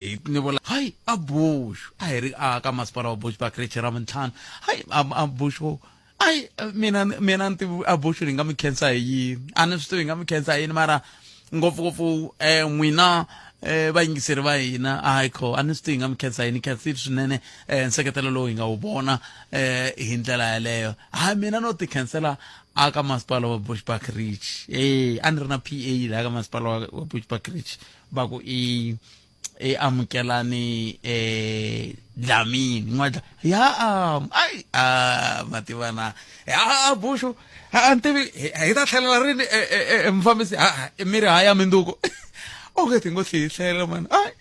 ni vola hayi a Bush a hi ri aka masipala wa Bushbuckridge ra mintlhanu hayi a Bush ai mina nti a Bush ri nga mi khensa hi yini a ni swi tivi hi nga mi khensa hi yini mara ngopfungopfu n'wina vayingiseri va hina hayi kho a ni swi tivi hi nga mi khensa yini khensile swinene nseketelo lowu hi nga wu vona hi ndlela yaleyo hayi mina no ti khensela aka masipala wa Bushbuckridge a ni ri na PA la ka masipala wa Bushbuckridge va ku amukelani Dlamini n'wadla ya ai mativana ya Bush antivi hi ta tlhelela rini mufambisi miri haya minduku okay tingo tlhela man ai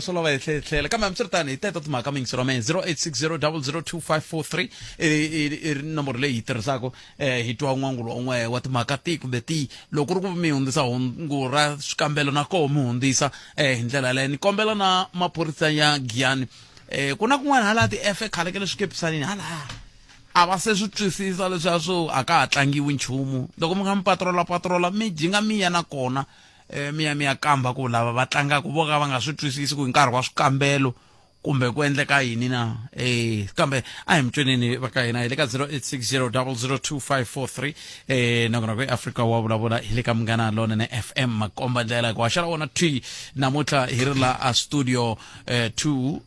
swo lava hi tlhela kambe hambiswiritani hi teto timhaka mingisero ma 0860002543 i nomboro leyi hi tirhisaka hi twa n'wangulo un'we wa timhaka ti kumbe ti loko ri ku mi hundzisa hungu ra swikambelo na koho mi hundzisa hi ndlela yaleyo ni kombela na maphorisa ya Giyani ku na kun'wana hala ti-efe khale ka le swikepisanini hala a va se swi twisisa leswiya swo a ka ha tlangiwi nchumu loko mi nga mi patrola mi jinga mi ya na kona mi ya kamba ku lava va tlangaka vo ka va nga swi twisisi ku hi nkarhi wa swikambelo kumbe ku endleka yini na kambe a hi mitswenini va ka hina hi le ka 0860002543 nakona ku Afrika wa vulavula hi le ka Munghana Lonene FM makomba ndlela ku haxala wona twi namuntlha hi ri la a studio 2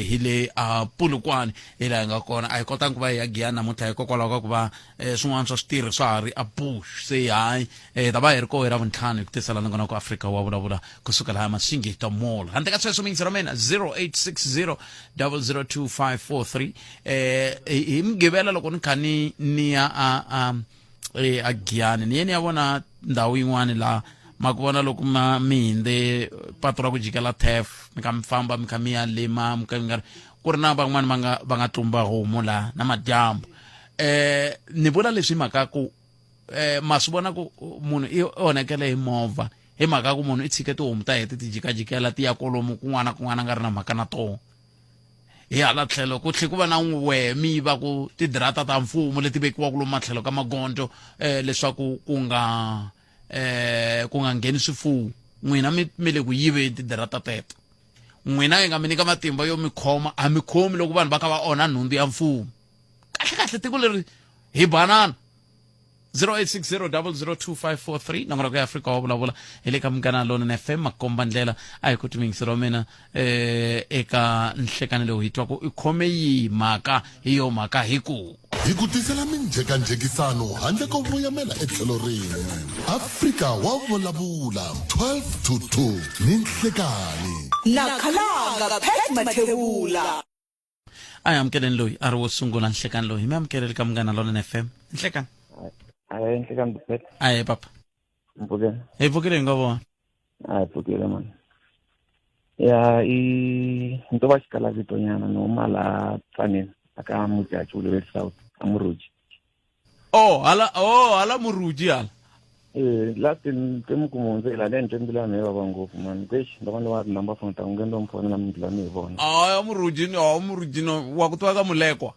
hi le a Polokwane hi la hi nga kona a hi kotanga ku va hi ya Giyani namuntlha hikokwalaho ka ku va swin'wana swa switirhi swa ha ri a Bush se hayi ta va hi ri koho hi ra vuntlhanu hi ku tisela nakona ku Afrika wa vulavula kusuka laha masingi ta mall handle ka sweswo mingisero mina 0860002543 hi mugivela loko ni kha ni ya a Giyani ni yeni ya vona ndhawu yin'wana la ma ku vona loko mi hindze patu ra ku jikela TEF mi kha mi famba mi kha mi ya lima mi kha mi nga ku ri na van'wana va nga tlumba homu la na madyambu ni vula leswi hi mhaka ku ma swi vona ku munhu i onhekele hi movha hi mhaka ku munhu i tshike tihomu ta heti ti jikajikela ti ya kolomu kun'wana a nga ri na mhaka na tona hi hala tlhelo ku tlhe ku va na mi va ku tidirata ta mfumo leti vekiwaka lomu matlhelo ka magondzo leswaku ku nga ngheni swifuwo n'wina mi le ku yiveni tidirata teto n'wina hi nga mi nyika matimba yo mi khoma a mi khomi loko vanhu va kha va onha nhundzu ya mfumo kahle tiko leri hi banana 0860002543 nangona ku Afrika wa vulavula hi le ka Munghana Lonene FM makomba ndlela a hi ku timingisero mina eka nhlekani lowu hi twaku i khome yi mhaka hi yo mhaka hi ku tisela minjhekanjhekisano handle ko voyamela etlhelo rin'we Afrika wa vulavula 12 to 2 ni nhlekani na khalanga Pet Mathebula a hi amukeleni loyi a ri wo sungula nhlekani loyi hi mi amukeleli ka Munghana Lonene FM nhlekani Ay, nhlekani Pet. Aye papa. Mpukile. Hey pukile ngabo. Ay, pukile man. Ya nto ba xikala vito nyana no mala tsaneni aka mujaji ule South amuruji. Hala muruji hala. Last temu kumonzela le ntembila ne baba ngofu man. Kwesh ndabona wa number phone ta ungendo mfona na mndila ne bona. Muruji no wa kutwa ka mulekwa.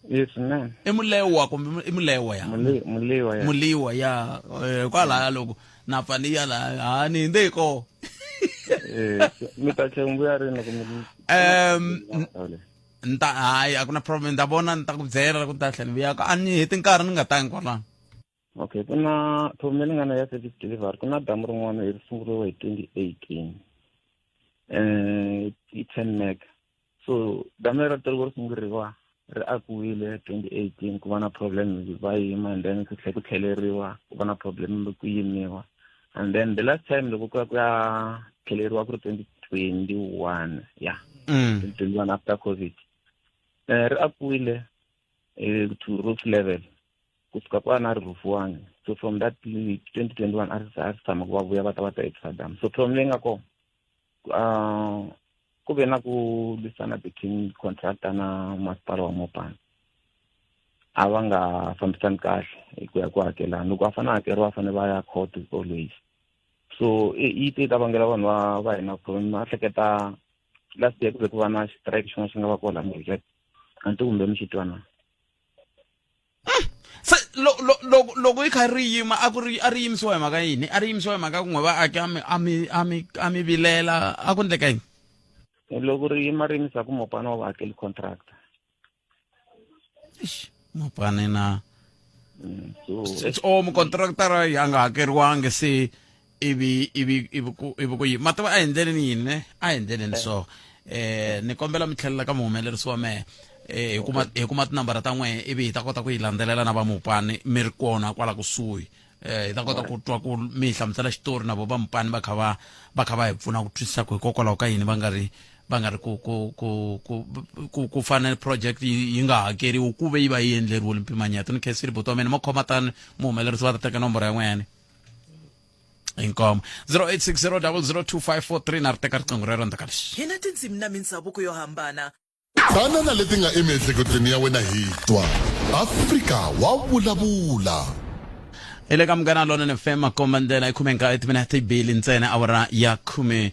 Yes man. Emulewa kumbe emulewa ya. Mulewa ya. Mulewa ya kwala loko na faniya la ni ndeko. Mitachembu ya rena kumbe. Hayi akuna problem ndabona nitakubyela ku ta tlhela vuya ka ani heti nkarhi ni nga tangi kwalana. Okay, kuna thomela ngana ya service delivery kuna damu rin'wana hi sunguriwe hi 2018 i 10 meg so damu ra tirhi sunguriwa ri akuwile 2018 ku va na problem va yima and then ku tlheleriwa ku va na problem ku yimiwa and then the last time loko ku ya tlheleriwa ku ri 2021 yeah 2021 after covid ri akuwile to roof level kusuka kwana ri roof 1 so from that 2021 ari sama ku va vuya va ta exadam so from lenga ko ku ve na ku lisana between contractor na masipala wa Mopani a va nga fambisani kahle ku ya ku hakelana loko a fana hakeriwa fane va ya court always so i ta vangela vanhu va hina problem a hleketa last year ku va na strike xin'wana xi nga va kola mujek anti kumbe mi xitwana loko i kha ri yima a ri yimisiwa hi mhaka yini a ri yimisiwa hi mhaka ku n'we vaaki a mi vilela a ku endleka yini loko ri yimarisa ku mopana wa hakeli contract. Mopane na So mu contractor ya nga hakeriwangi se ivi ku yi matava a endleleni yini ne a endleleni so ni kombela mi tlhelela ka muhumelerisi wa mehe hi kuma tinambara ta n'wehe ivi hi ta kota ku yi landzelela na va mupani mi ri kona kwala kusuhi hi ta kota ku twa ku mi hi hlamusela xitori na vo va mupani va kha va hi pfuna ku twisisa ku hikokwalaho ka yini va nga ri ku fanele project yi nga hakeriwi ku ve yi va yi endleriwile mpimanyeto ni khesiri buti wa mina ma khoma tani muhumelerisi va ta teka nomboro ya n'wene inkomo 0860002543 na ri teka riqingho rero ndaka lexi hi na tindzimi na mindhavuko yo hambana tana na leti nga emiehleketweni ya wena hi twa Afrika wa vulavula ile ka Munghana Lonene FM komandela ikhume nka etiminete ibili ntsena awara ya khume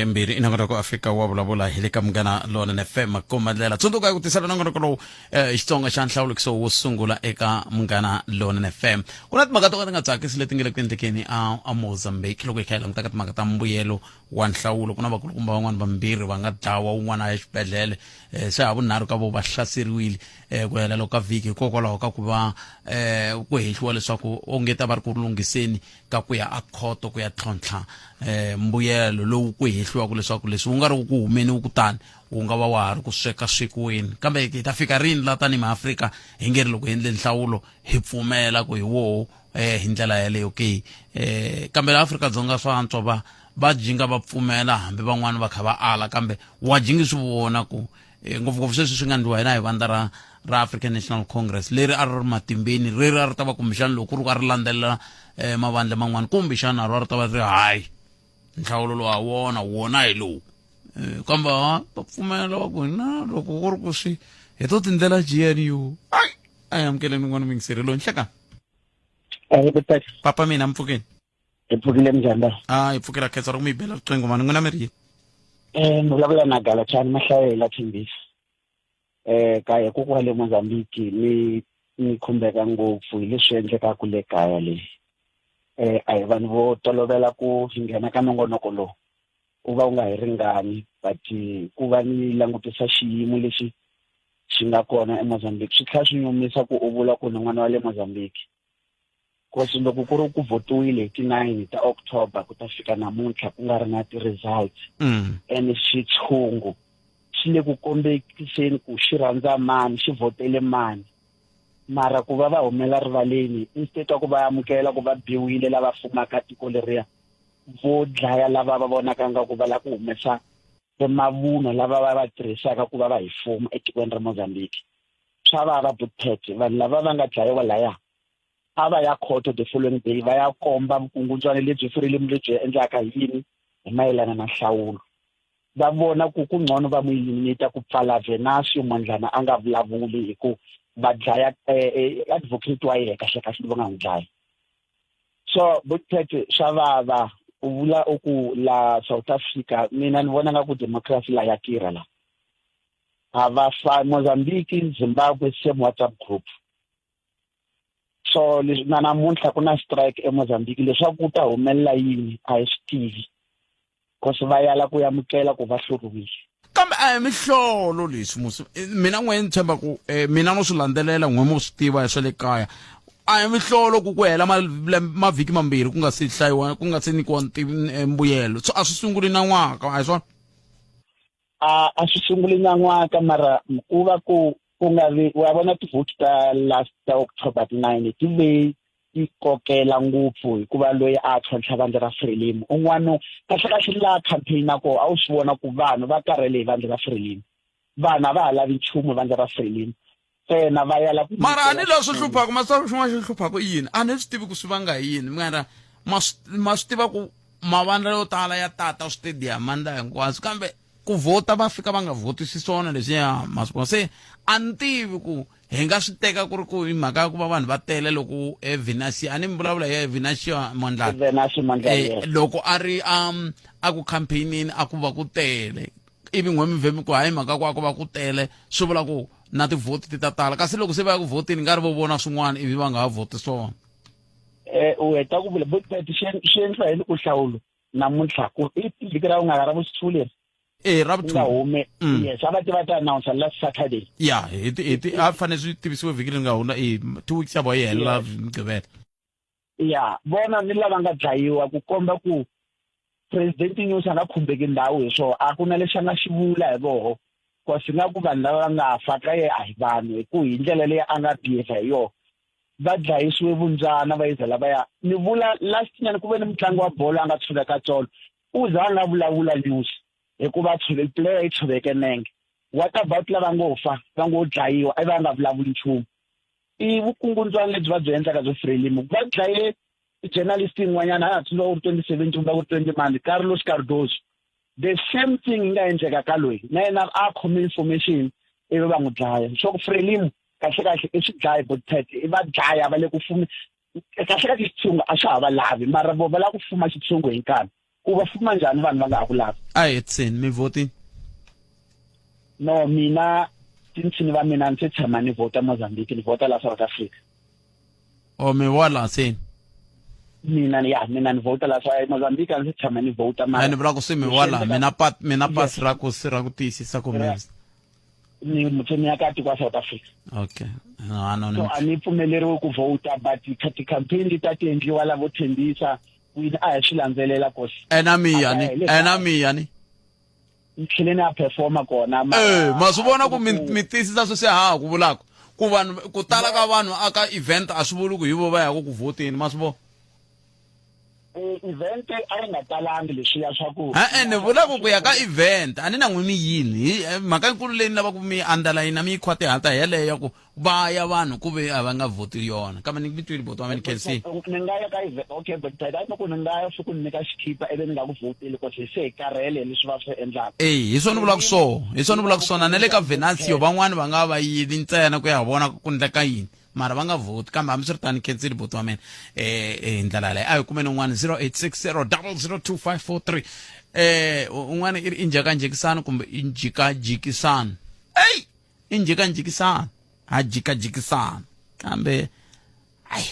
mbiri inongoroko Afrika wa vulavula ile ka Munghana Lonene FM komandela tsundzuka ku tisela nongoroko lowu Xitsonga xa nhlawulekiso wo sungula eka Munghana Lonene FM kuna timhaka to ka ti nga tsakisi leti nga le ku endlekeni a Mozambique loko hi kha hi languta ka timhaka ta mbuyelo wa nhlawulo kuna vakulukumba van'wana vambirhi va nga dlawa un'wana ya xibedhlele se ha vunharhu ka vo va hlaseriwile ku helela ka vhiki hikokwalaho ka ku va ku hehliwa leswaku onge ta va ri ku lunghiseni ka ku ya a khoto ku ya tlhontlha mbuyelo lowu ku hehliwaku leswaku leswi wu nga ri ku humeni wu kutani wu nga va wa ha ri ku sweka swekiweni kambe hi ta fika rini la tani maAfrika hi nge ri loko hi endle nhlawulo hi pfumela ku hi woho hi ndlela yaleyo ke kambe la Afrika-Dzonga swa antswa va jinga va pfumela hambi van'wana va kha va ala kambe wa jingi swi vona ku ngopfungopfu sweswi swi nga ndliwa hina hi vandla ra African National Congress leri a ri matimbeni leri a ri ta va kumbexana loko ri ka ri landzelela mavandla man'wana kumbexana ri ta va ri hayi nhlawulo lowu wona hi lowu kambe va pfumela va ku hina loko ku ri ku swi hi to tindlela GNU a hi amukeleni n'wana vayingiseri lowu nhlekani papa mina mpfukeni hi pfukile njhani hi pfukela khetsa ri ku mi bela riqingho mani n'wina mi ri yini ni vulavula na Galachani Mahlayela Thembisa kaya ku kwale Mozambique ni khumbeka ngopfu hi leswi endlekaka le kaya le a hi vanhu vo tolovela ku nghena ka nongonoko lowu u va u nga hi ringani but ku va ni langutisa xiyimo lexi xi nga kona eMozambique swi tlhela swi nyumisa ku u vula ku ni n'wana wa le Mozambique kosi loko ku ri ku votiwile hi ti 9 ta October ku ta fika namuntlha ku nga ri na ti-results and xitshungu xi le ku kombekiseni ku xi rhandza mani xi votele mani mara ku va va humela rivaleni instead ku va amukela ku va biwile lava fumaka tiko leriya vo dlaya lava va vonaka nga ku va la ku humesa mavunwa lava va tirhisaka ku va va hi fuma etikweni ra Mozambique swa vava buthethe vanhu lava va nga dlayiwa laya a va ya khoto the following day va ya komba vukungundzwana lebyi freedom lebyi endlaka yini hi mayelana na nhlawulo va vona ku ngcono va mu eliminate ku pfala Venasio Mondlana a nga vulavuli hi ku va dlaya advocate wa yena kahle va nga n'wi dlaya so buthethe swa vava u vula ku la South Africa mina ni vona nga ku democracy la ya tirha la ava fa Mozambique Zimbabwe same WhatsApp group so na namuntlha ku na strike eMozambique leswaku ku ta humelela yini a hi swi tivi kosi va yala ku yamukela ku va hluriwile kambe a hi mihlolo leswi musi mina n'we ni tshemba ku mina no swi landzelela n'we mo swi tiva hi swa le kaya a hi mihlolo ku hela mavhiki mambirhi ku nga se hlayiwa ku nga se nyikiwa mbuyelo so a swi sunguli na n'waka a hi swona a swi sunguli na n'waka mara ku va ku nga vi wa vona ti-vote ta last October 9 ti ve ti kokela ngopfu hikuva loyi a tlhontlha vandla ra Frelimo un'wana kahle la campaign ako a wu swi vona ku vanhu va karhele hi vandla ra Frelimo vana va ha lavi nchumu vandla ra Frelimo na va yala ku mara a ni leswi hluphaka maswaku xin'wana xi hluphaka yini a ni swi tivi ku swi vanga yini mara ma swi tiva ku mavandla yo tala ya tata stadium mandla hinkwaswo kambe ku vota va fika va nga votisi swona leswiya masiku se a ni tivi ku hi nga swi teka ku ri ku hi mhaka ya ku va vanhu va tele loko Venasio a ni mi vulavula hi Venasio Mondlane loko a ri a ku campaignini a ku va ku tele ivi n'we mi vhemi ku hayi mhaka ku a ku va ku tele swi vula ku na tivhoti ti ta tala kasi loko se va ya ku vhotini nga ri vo vona swin'wana ivi va nga ha vhoti swona u heta ku vula but swi endliwa hi ku nhlawulo namuntlha ku vhiki ra u nga ha ra vu xithuleri Rav 2 nga hume yes abati va ta announce last Saturday yeah a fane swi tivisiwe vhiki leri nga huna 2 weeks ya boye hela Gqibela yeah bona ni lava nga dlayiwa ku komba ku president news anga khumbeki ndhawu hi swo a ku na lexi nga xivula hi voho ko swi nga ku vanhu lava nga fa ka ye a hi vanhu hi ku hi ndlela leyi a nga behave hi yo va dlayisiwe vundzana va yiza lavaya ni vula last nyana ku ve ni mutlangi wa bolo a nga tshuveka tsolo u za a nga vulavula news hikuva player yi tshuveke nenge what about lava ngo fa va ngo dlayiwa a va nga vulavuli nchumu i vukungundzwana lebyi va byi endlaka byo Frelimo va dlaye journalist yin'wanyana a tsundzuka ku 2017 va ku 20 mani Carlos Cardoso the same thing nga endleka ka loyi na yena a khome information ivi va n'wi dlaya swo ku Frelimo kahle i swi dlaya botet i va dlaya va le ku fuma kahle xitshungu a swa ha va lavi mara vo va la ku fuma xitshungu hi nkarhi ku va fuma njhani vanhu va nga ha ku lavi tseni mi voting no mina tintsini va mina ndzi tshama ni vota Mozambique ni vota la South Africa mi wala tseni mina ni vota la Mozambique ndzi tshama ni vota ni vula ku swi mi wala mina pasi ra ku tiyisisa ku ni mutsemi ya kati kwa South Africa okay no so ani pfumeleriwe ku vota but ti-campaign ta ti endliwa lavo tshembisa wina a hi swi landzelela kosi enami yani tlheleni a performa kona ma swi vona ku mi tiyisisa sweswi ha ku vulaka ku vanhu ku tala ka vanhu aka event a swi vuli ku hi vo va ya ku voteni ma swi vona event a nga talangi leswiya swa ku ni vula ku ya ka event a ni na n'wi mi yini mhaka yikulu leyi ni lava ku mi underline mi yikhwa tihata yeleyo ku va ya vanhu ku ve a va nga voti yona kambe ni mi twile boto wa mina Kelsey ni nga ya ka event okay but I know ku ni nga ya ku ni nyika xikipa ivi ni nga ku voteli ku se hi karhele leswi va swi endlaka hi swona ni vulaka swona na le ka Venancio van'wani va nga va yili ntsena ku ya vona ku endleka yini mara va nga voti kambe hambi swi ri tani Kelsey boto wa mina hi ndlela leyi a hi kumeni un'wana 0860002543 un'wana i ri injhekanjhekisano kumbe injikajikisano injhekanjhekisano ha jikajikisano kambe ai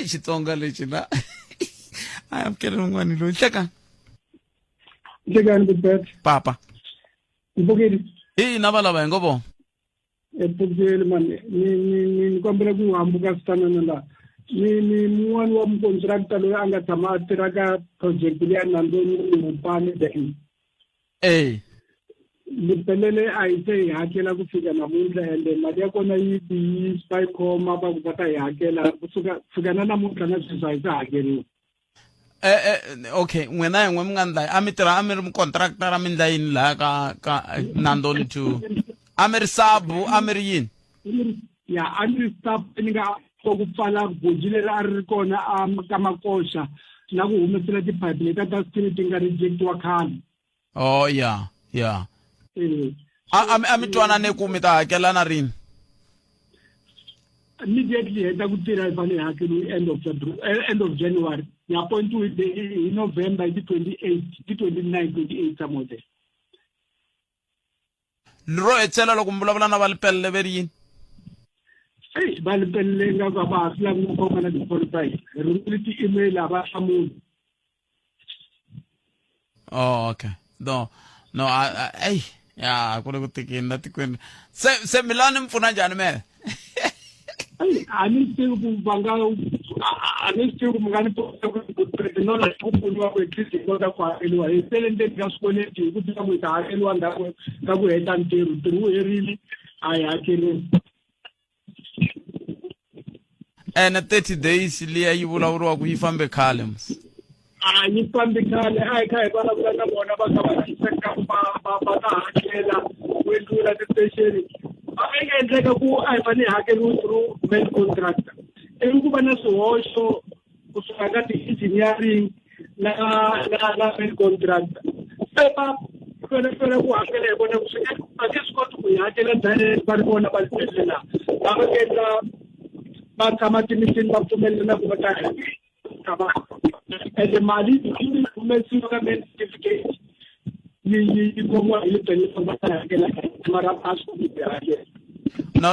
Xitsonga lexi na a amukela un'wana loyi Nhlekani Bibet. papa Mbukeli. na valava hi ngo vona Mbukeli man. Ni kombela ku hambuka sitanana la. Ni mun'wani wa mukontractor loyi a nga tshama a tirha ka project leyi ya Nandoni Mupani then. Lipelele a yi se hi hakela ku fika namuntlha ende mali ya kona yi spy khoma va ku va ta hi hakela fika na namuntlha na sweswi a yi se hakeriwa. Okay n'wina yin'we mi nga ndla a mi tirha a mi ri mucontractor a mi ndla yini laha ka Nandoni to a mi ri sabu a mi ri yini ya a ni ri staff ni nga ku pfala goji leri a ri kona ka Makosha na ku humesela tipipe leti ta steel ti nga rejectiwa khale yeah a mi twanane ku mi ta hakelana rini immediately heta ku tirha hi fanele hakeli end of January ya point with in November 29 somewhere there ro etsela loko mi vulavula na valipelele ve ri yini valipelele nga ku va ha swi lavi ku khoma na ti-qualify runguli ti-email a va hlamuli okay no ya ku le ku tikeni na tikweni se milani mi pfuna njhani mehe a ni swi tivi ku mi nga ni no ku pfuniwa ku at least hi kota ku hakeliwa hi tele ndzeni ka swikweleti hi ku tiva ku hi ta hakeliwa ndzhaku ka ku heta ntirho wu herile a hi hakeriwi ene 30 days liya yi vulavuriwa ku yi fambe khale a yi fambe khale a hi kha hi vulavula na vona va kha va tiseka va ta hakela ku endlula ti-station a yi nga endleka ku a hi fanele hi hakeriwi through main contractor ivi ku va na swihoxo kusuka ka ti-engineering na main contractor se va fanele ku hakela hi vona ku swi a nge swi koti ku hi hakela direct va ri vona va tlhelela va va endla va tshama timitini va pfumelelana ku va ta ende mali yi humesiwa ka main certificate yi komiwa hi lepelele va ta hakela mara a swi koti ku hi hakela no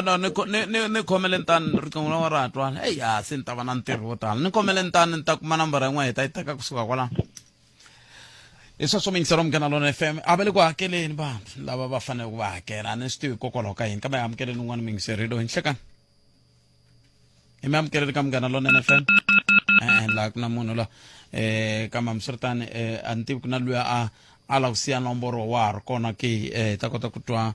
ni khomele ntani riqingho ra ra twala se ni ta va na ntirho wo tala ni khomele ntani ni ta kuma nambara yin'wana hi ta yi teka kusuka kwalano leswi swo mingisero Munghana Lonene FM a va le ku hakeleni vanhu lava va fanele ku va hakela a ni swi tivi hikokwalaho ka yini kambe amukeleni un'wana mingiseri lo hinhlekani i mi amukeleli ka Munghana Lonene FM laha ku na munhu la kambe hambiswiritani a ni tivi ku na luya a lava ku siya nomboro wa ha ri kona ke ta kota ku twa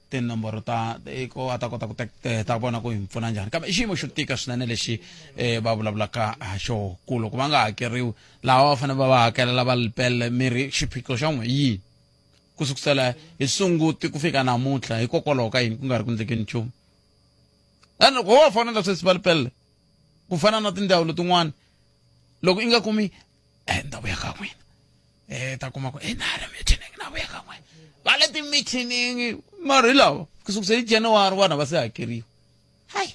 tinomboro ta ko a ta kota ku ta vona ku hi pfuna njhani kambe i xiyimo xo tika swinene lexi va vulavulaka xo ku loko va nga hakeriwi lava va fanele va va hakela lava lipele miri xiphiqo xa n'we yini ku sukusela hi sunguti ku fika namuntlha hikokwalaho ka yini ku nga ri ku endlekeni nchumu loko wa fanela sweswi va lipele ku fana na tindhawu letin'wana loko i nga kumi ndhawu ya ka n'wina ta kuma ku nare meeting na vuya ka n'wina va le ti-meeting mari lawa kusukisa hi January vana va se hakeriwa hayi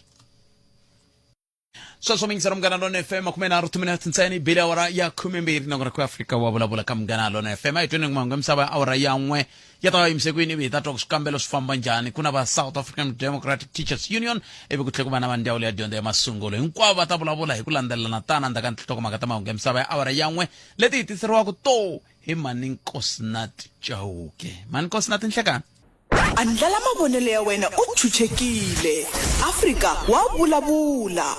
sweswo mingisero Munghana Lonene FM 13 ntsena bili awara ya 12 na ku Afrika wa vulavula ka Munghana Lonene FM ai tweni ngwangu misava awara ya n'we ya ta imsekwini ivi ta twa swikambelo swi famba njhani kuna va South African Democratic Teachers Union ivi ku tlhe ku va na va ndzawulo ya dyondzo ya masungulo hinkwavo va ta vulavula hi ku landzelelana tana ndzaka nhlokomhaka ta mahungu ya misava ya awara ya n'we leti hi tiseriwaka to hi mani Nkosinathi Chauke mani Nkosinathi nhlekani andlala mavonelo ya wena u chuchekile Afrika wa vulavula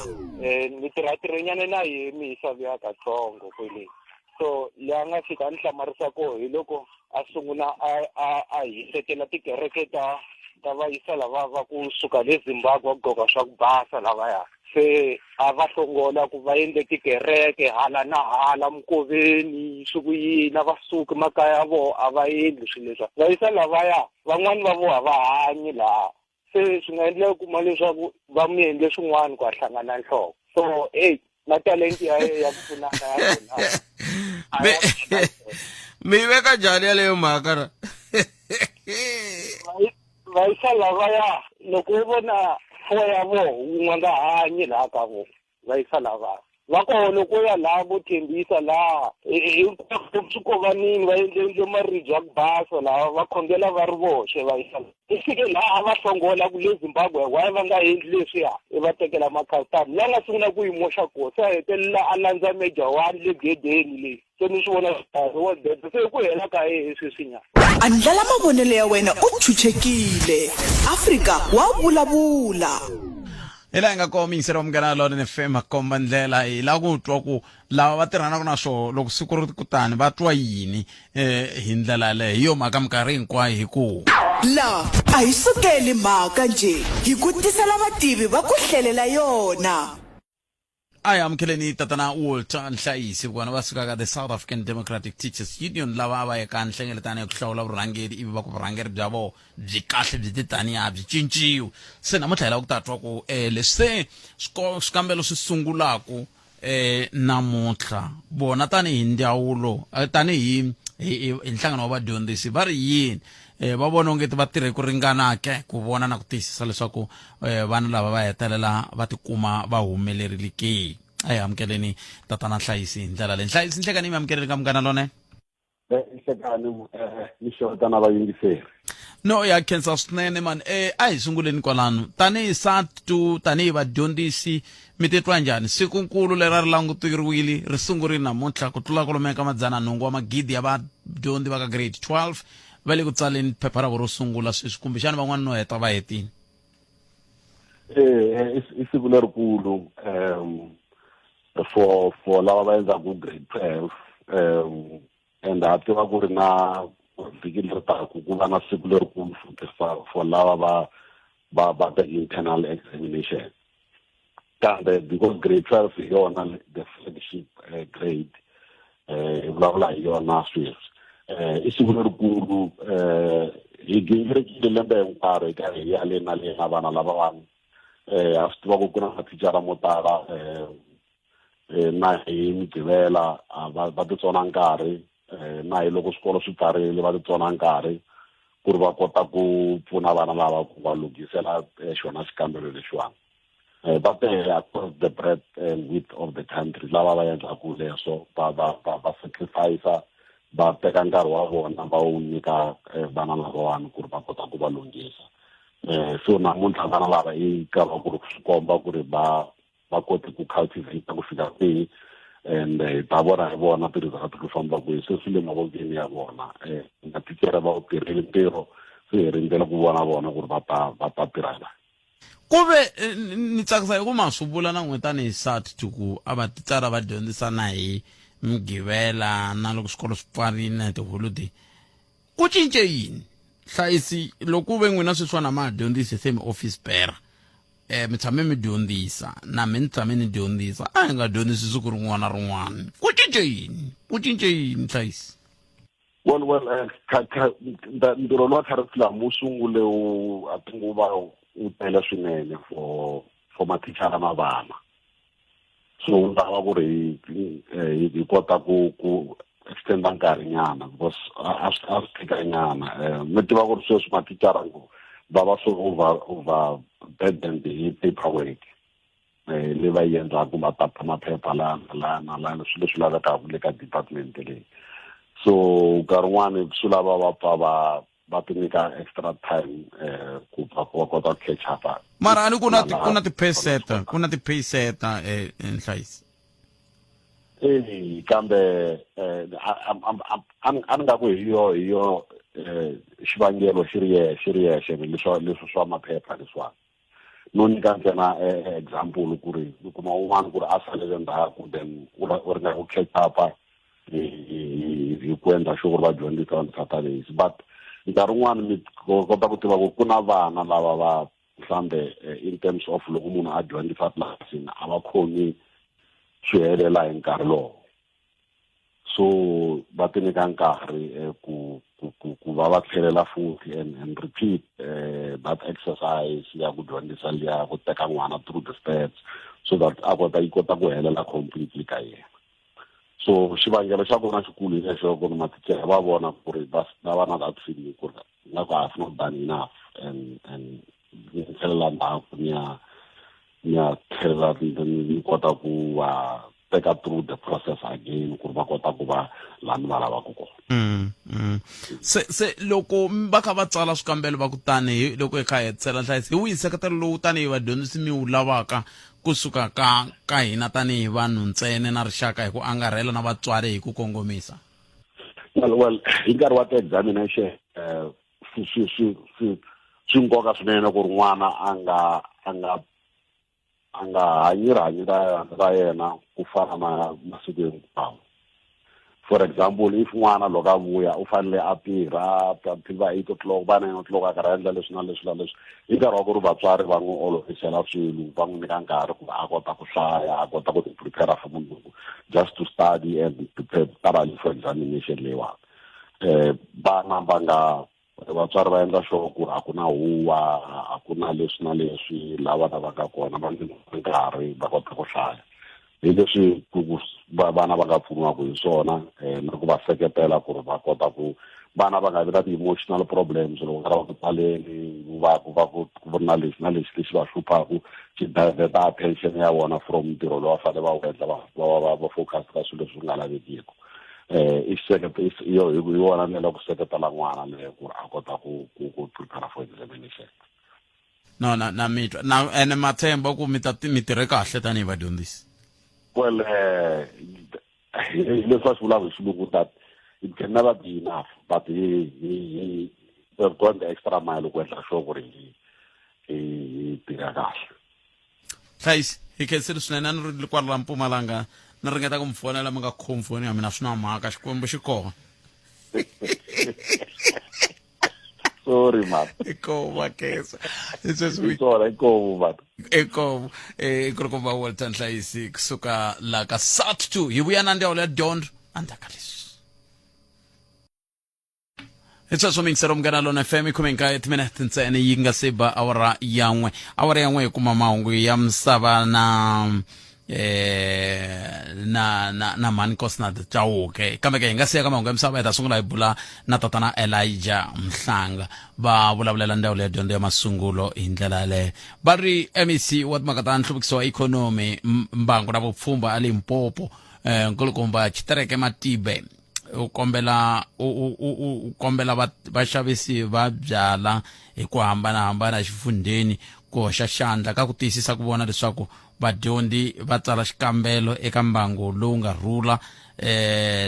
ni tirha-tirhenyana na hi misava ya katsongo kwele so leyi nga fika ni hlamarisa ko hi loko a sungula a hisekela tikereke ta vayisa lava va ku suka le Zimbabwe va gqoka swa ku basa lavaya se a va hlongola ku va endle tikereke hala na hala Mkoveni swi ku yini va suka makaya ya vona a va endli swilo leswi vayisa lavaya van'wani va vona va hanyi laha se swi nga endleka kuma leswaku va mi endle swin'wana ku hlangana nhloko so na talenti ya pfunaka ya vona mi veka njhani yaleyo mhaka ra vayisa lavaya loko u vona fo ya vona wun'we nga hanyi laha ka vona vayisa lavaya va koho loko ya laha vo thembisa laha swikovanini va endle maribye ya ku basa laha va khongela va ri voxe vayisa i fike laha va hlongola ku le Zimbabwe why va nga endli leswiya i va tekela makhastama la nga sungula ku yimoxa koho se a hetelela a landza meja one le gedeni leyi se ni swi vona wa dede se ku hela ka sweswinyana andlala mavonelo ya wena u chuchekile Afrika wa vulavula ila hi nga koho mingisero Munghana Lonene FM komba ndlela hi la ku twa ku lava va tirhanaka na swo loko siku ri kutani va twa yini hi ndlela leyo hi yo mhaka minkarhi hinkwayo hi ku la a hi sukeli mhaka nje hi ku tisela vativi va ku hlelela yona ai amukheleni tatana Walter Nhlayisi vona va sukaka the South African Democratic Teachers Union lava va yeka nhlengeletano ya ku hlawula vurhangeri ivi va ku vurhangeri bya vo byi kahle byi titaniya byi cinciwa se namuntlha hi lava ku ta twa ku leswi swikambelo swi sungulaku namuntlha vona tanihi ndzawulo tanihi hi nhlangano wa vadyondzisi va ri yini va vona ongeti va tirhe ku ringanake ku vona na ku tiyisisa leswaku vana lava va hetelela va tikuma va humelerile ke ai amukeleni tatana Nhlayisi hi ndlela leyi Nhlayisi nhlekani mi amukeleli ka Munghana Lonene nhlekani ni xota na vayingiseri no ya khensa swinene mani a hi sunguleni kwalano tanihi SADTU tanihi vadyondzisi mi titwa njhani sikunkulu leri ri languteriwile ri sungurile namuntlha ku tlula kwalomu ka 800 ya vadyondzi va ka grade 12 va le ku tsaleni phepha ra ro sungula sweswi kumbexana van'wana no heta va hetini i siku lerikulu for lava va endzaku grade 12 and a tiva ku ri na vhiki leri taku ku va na siku lerikulu for lava va the internal examination kambe because grade 12 hi yona the flagship grade hi vulavula hi yona sweswi i siku lerikulu hi gingirekile lembe hinkwaro eka hi ya le na le na vana lavawani a swi tiva ku na mathicara mo tala na hi Migqivela va titsona nkarhi na hi loko swikolo swi pfarile va titsona nkarhi ku ri va kota ku pfuna vana lava ku va lunghisela xona xikambelo lexiwani va tele across the breadth and width of the country lava va endlaku leswo va sacrifice va teka nkarhi wa vona va wu nyika vana lavawani ku ri va kota ku va lunghisa so namuntlha vana lava i ka va ku ri swi komba ku ri va kote ku cultivate ku fika kwihi and ta vona hi vona ti-result ku famba kwihi se swi le mavokweni ya vona mathicara va wu tirheli ntirho se hi rindzela ku vona vona ku ri va ta tirhela kuve ni tsakisa hi ku ma swi vula na n'wetani hi SADTU ku a va titsara va dyondzisa na hi mugqivela na loko swikolo swi pfarile na tiholiday ku cince yini hlayisi loko ve n'wina sweswiwana ma dyondzisi se mi office bearer mi tshame mi dyondzisa na mi ni tshame ni dyondzisa a hi nga dyondzisi siku rin'wana na rin'wana ku cince yini hlayisi well ntirho lowa curriculum wu sungule I think wu va wu tele swinene for mathicara na vana so wu ta va ku ri hi kota ku extenda nkarhinyana because a swi tikanyana mi tiva ku ri sweswi mathicara va va so over burdened hi paperwork leyi va yi endlaku va tapa maphepha lana swilo leswi lavekaka le ka department leyi so nkarhi wun'wani swi lava va ti nyika extra time ku va kota ku catch up mara ani ku na ti-pay seta nhlayisi kambe a ni nga ku hi yo xivangelo xi ri yexe leswi swa maphepha leswiwani no nyika ntsena example ku ri u kuma un'wana ku ri a salele ndzhaku then u ringa ku catch up hi ku endla sure ku ri va dyondzisa on Saturdays but nkarhi wun'wani mi kota ku tiva ku na vana lava va hlambe in terms of loko munhu a dyondzisa tlilasini a va khomi swi helela hi nkarhi lowo so va ti nyika nkarhi ku va tlhelela futhi and repeat that exercise ya ku dyondzisa liya ku teka n'wana through the steps so that yi kota ku helela completely ka yena so xivangelo xa kona xikulu hi lexo ku ri mathicara va vona ku ri va va na that feeling ku ri nga ku have not done enough and ni tlhelela ndzhaku ni ya tlhelela ni kota ku va teka through the process again ku ri va kota ku va lani va lavaka kona se loko va kha va tsala swikambelo va ku tani loko hi kha hi hetisela nhlayisi hi wihi seketelo lowu tanihi vadyondzisi mi wu lavaka kusuka ka hina tanihi vanhu ntsena na rixaka hi ku angarhela na vatswari hi ku kongomisa well hi nkarhi wa ti-examination swi nkoka swinene ku ri n'wana a nga hanyi rihanyo ra yena ku fana na masiku hinkwawo for example if n'wana loko a vuya u fanele a tirha till va 8 o'clock va 9 o'clock a karhi endla leswi na leswi hi nkarhi wa ku ri vatswari va n'wi olovisela swilo va n'wi nyika nkarhi ku a kota ku hlaya a kota ku ti prepare for mundzuku just to study and prepare thoroughly for examination leyiwani vana vatswari va endla sure ku a ku na huwa a ku na leswi na leswi lava va nga kona va nkarhi va kota ku hlaya hi leswi vana va nga pfuniwaka hi swona na ku va seketela ku ri va kota ku vana va nga vi na ti-emotional problems loko nga va ku taleni ku ri na lexi va hluphaku xi divert attention ya vona from ntirho lowu va fanele va wu endla va focus ka swilo leswi nga lavekiki hi yona ndlela ku seketela n'wana leyo ku ri a kota ku prepare for examination no na mitwa na ene mathemba ku mi tirhe kahle tanihi vadyondzisi well leswi va swi vulaka hi xilungu that it can never be enough but we've gone the extra mile ku endla sure ku ri hi tirha kahle hlayisi hi khensile swinene a ni ri kwala la Mpumalanga ni ringeta ku mi fonela mi nga khomi foni ya mina swi na mhaka xikwembu xi kona sorry man ikova kesa ikova ku ri ku va Walter Nhlayisi kusuka la ka SADTU hi vuya na ndzawulo ya dyondzo andzaka leswi sweswo mingisero mugana lona FM khume nkaye timinete ntsena yi nga se ba awara yan'we hi kuma mahungu ya misava na manikos na Chauke kambe ke hi nga siya ka mahungu ya misava hi ta sungula hi bula na tatana Elijah Mhlanga va vulavulela ndhawu ya dyondzo ya masungulo hi ndlela leyo va ri MEC wa timhaka ta nhluvukiso wa ikhonomi mbangu na vupfhumba a Limpopo nkulukumba Xitereka Matibe u kombela vaxavisi va byala hi ku hambanahambana exifundheni ku hoxa xandla ka ku tiyisisa ku vona leswaku vadyondzi va tsala xikambelo eka mbangu lowu nga rhula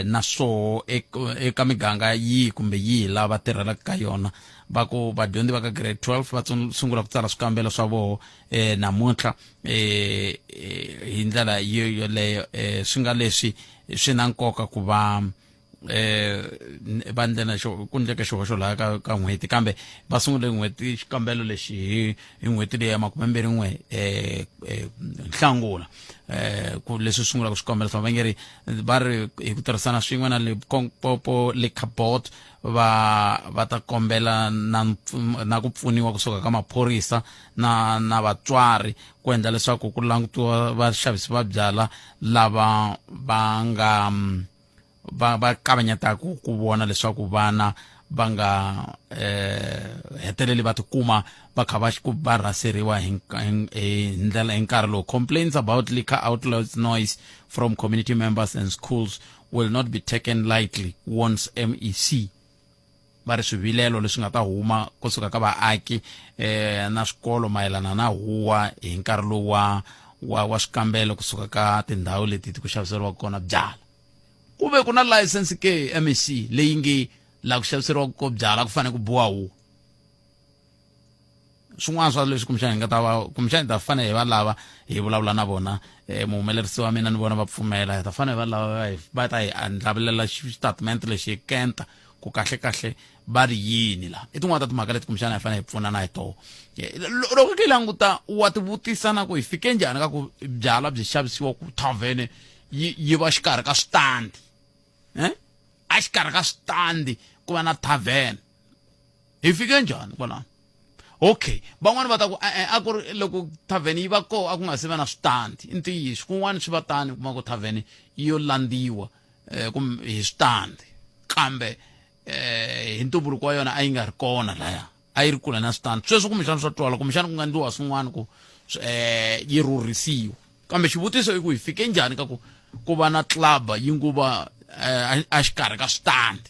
na swo eka miganga yihi kumbe yihi la va tirhelaka ka yona va ku vadyondzi va ka grade 12 va sungula ku tsala swikambelo swa vona namuntlha hi ndlela yoleyo swi nga leswi swi na nkoka ku va va ndlela ku ndleke xihoxo laha ka n'hweti kambe va sungule n'hweti xikambelo lexi hi n'hweti leyi ya 21 Nhlangula ku leswi sungulaka swikambelo swa vangeri va ri hi ku tirhisana swin'we na Limpopo Liquor Board va ta kombela na ku pfuniwa kusuka ka maphorisa na vatswari ku endla leswaku ku langutiwa vaxavisi va byala lava va nga va kavanyetaka ku vona leswaku vana va nga heteleli va tikuma va kha va raseriwa hi ndlela hi nkarhi lowu. Complaints about liquor outlets noise from community members and schools will not be taken lightly, warns MEC. Va ri swivilelo leswi nga ta huma kusuka ka vaaki na swikolo mayelana na huwa hi nkarhi lowu wa swikambelo kusuka ka tindhawu leti ku xaviseriwa kona byala. Ku ve ku na license ke MEC leyi nge la ku xaviseriwa ko byala ku fanele ku buwa huwa. Swin'wana swa leswi kumbexana hi nga ta va kumbexana hi ta fanele hi va lava hi vulavula na vona muhumelerisi wa mina ni vona va pfumela hi ta fanele hi va lava va ta hi andlavelela xitatimende lexi hi kenta ku kahle va ri yini la i tin'wana ta timhaka leti kumbexana hi fanele hi pfunana hi toho. Loko ki languta wa ti vutisa na ku hi fike njhani ka ku byala byi xavisiwa ku tavern yi va xikarhi ka switandi a xikarhi ka switandi ku va na tavern hi fike njhani kwalano. Okay, van'wana va ta ku a ku ri loko tavern yi va koho a ku nga se va na switandi i ntiyiso kun'wana swi va tani kuma ku tavern yo landiwa hi switandi kambe hi ntumbuluko wa yona a yi nga ri kona laya a yi ri kule na switandi sweswo kumbexana swa twala kumbexana ku nga endliwa swin'wana ku yi rhurhisiwa kambe xivutiso i ku hi fike njhani ka ku va na club yi nguva a xikarhi ka switandi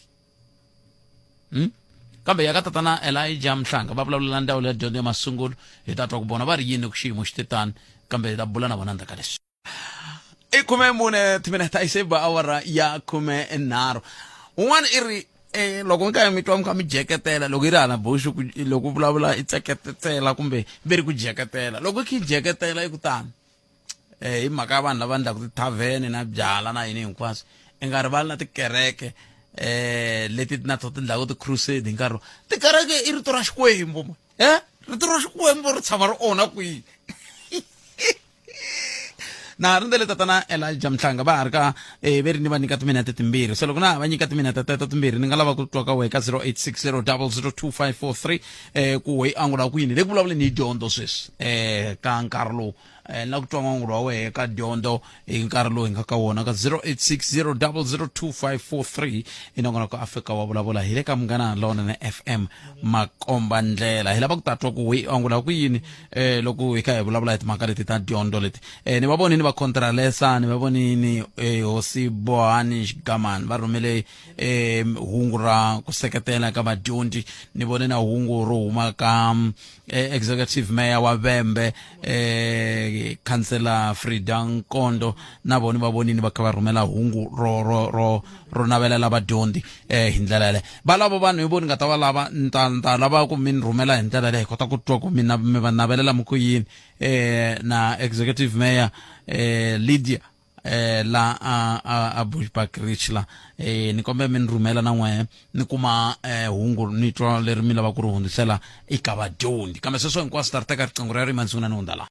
kambe ya ka tatana Elijah Mhlanga va vulavula ndhawu ya dyondzo ya masungulo hi ta twa ku vona va ri yini ku xiyimo xi titani kambe hi ta bula na vona ndzhaku ka leswi. I 14 timinete a yi se ba awara ya 13. Un'wana i ri loko mi kha mi twa mi kha mi jeketela loko yi ri hala boxu loko vulavula i tseketela kumbe ve ri ku jeketela loko khi jeketela i kutani hi mhaka ya vanhu lava endlaku tithavheni na byala na yini hinkwaswo i nga rivali na tikereke leti na to tindlaku ti-crusade hi nkarhi tikereke i rito ra Xikwembu rito ra Xikwembu ri tshama ri onha kwihi na ri ndele tatana Elijah Mhlanga va ha ri ka ve ri ni va nyika timinete timbirhi se loko na va nyika timinete teto timbirhi ni nga lava ku twa ka wehe ka 0860002543 ku wehi angula ku yini le ku vulavuleni hi dyondzo sweswi ka nkarhi lowu na ku twa n'wangulo wa wehe ka dyondzo hi nkarhi lowu hi nga ka wona ka 0860002543 i nongona ka Afrika wa vulavula hi le ka Munghana Lonene FM makomba ndlela hi lava ku ta twa ku wehi angula ku yini loko hi kha hi vulavula hi timhaka leti ta dyondzo leti ni va vonini va contralesa ni va vonini hosi Bohani Xigamani va rhumele hungu ra ku seketela ka vadyondzi ni vone na hungu ro huma ka executive mayor wa Vhembe Councillor Frida Nkondo na vona va vonini va kha va rhumela hungu ro navelela vadyondzi hi ndlela yaleyo va lavo vanhu hi voni nga ta va lava nta lava ku mi rhumela hi ndlela leyi hi kota ku twa ku mi va navelela mi ku yini na executive mayor Lydia la a Bushbuck Rich la ni kombe mi rhumela na n'wehe ni kuma hungu ni twa leri mi lava ku ri hundzisela eka vadyondzi kambe sweswo hinkwaswo ta ri teka riqingho ra rimani sungula ni hundza laha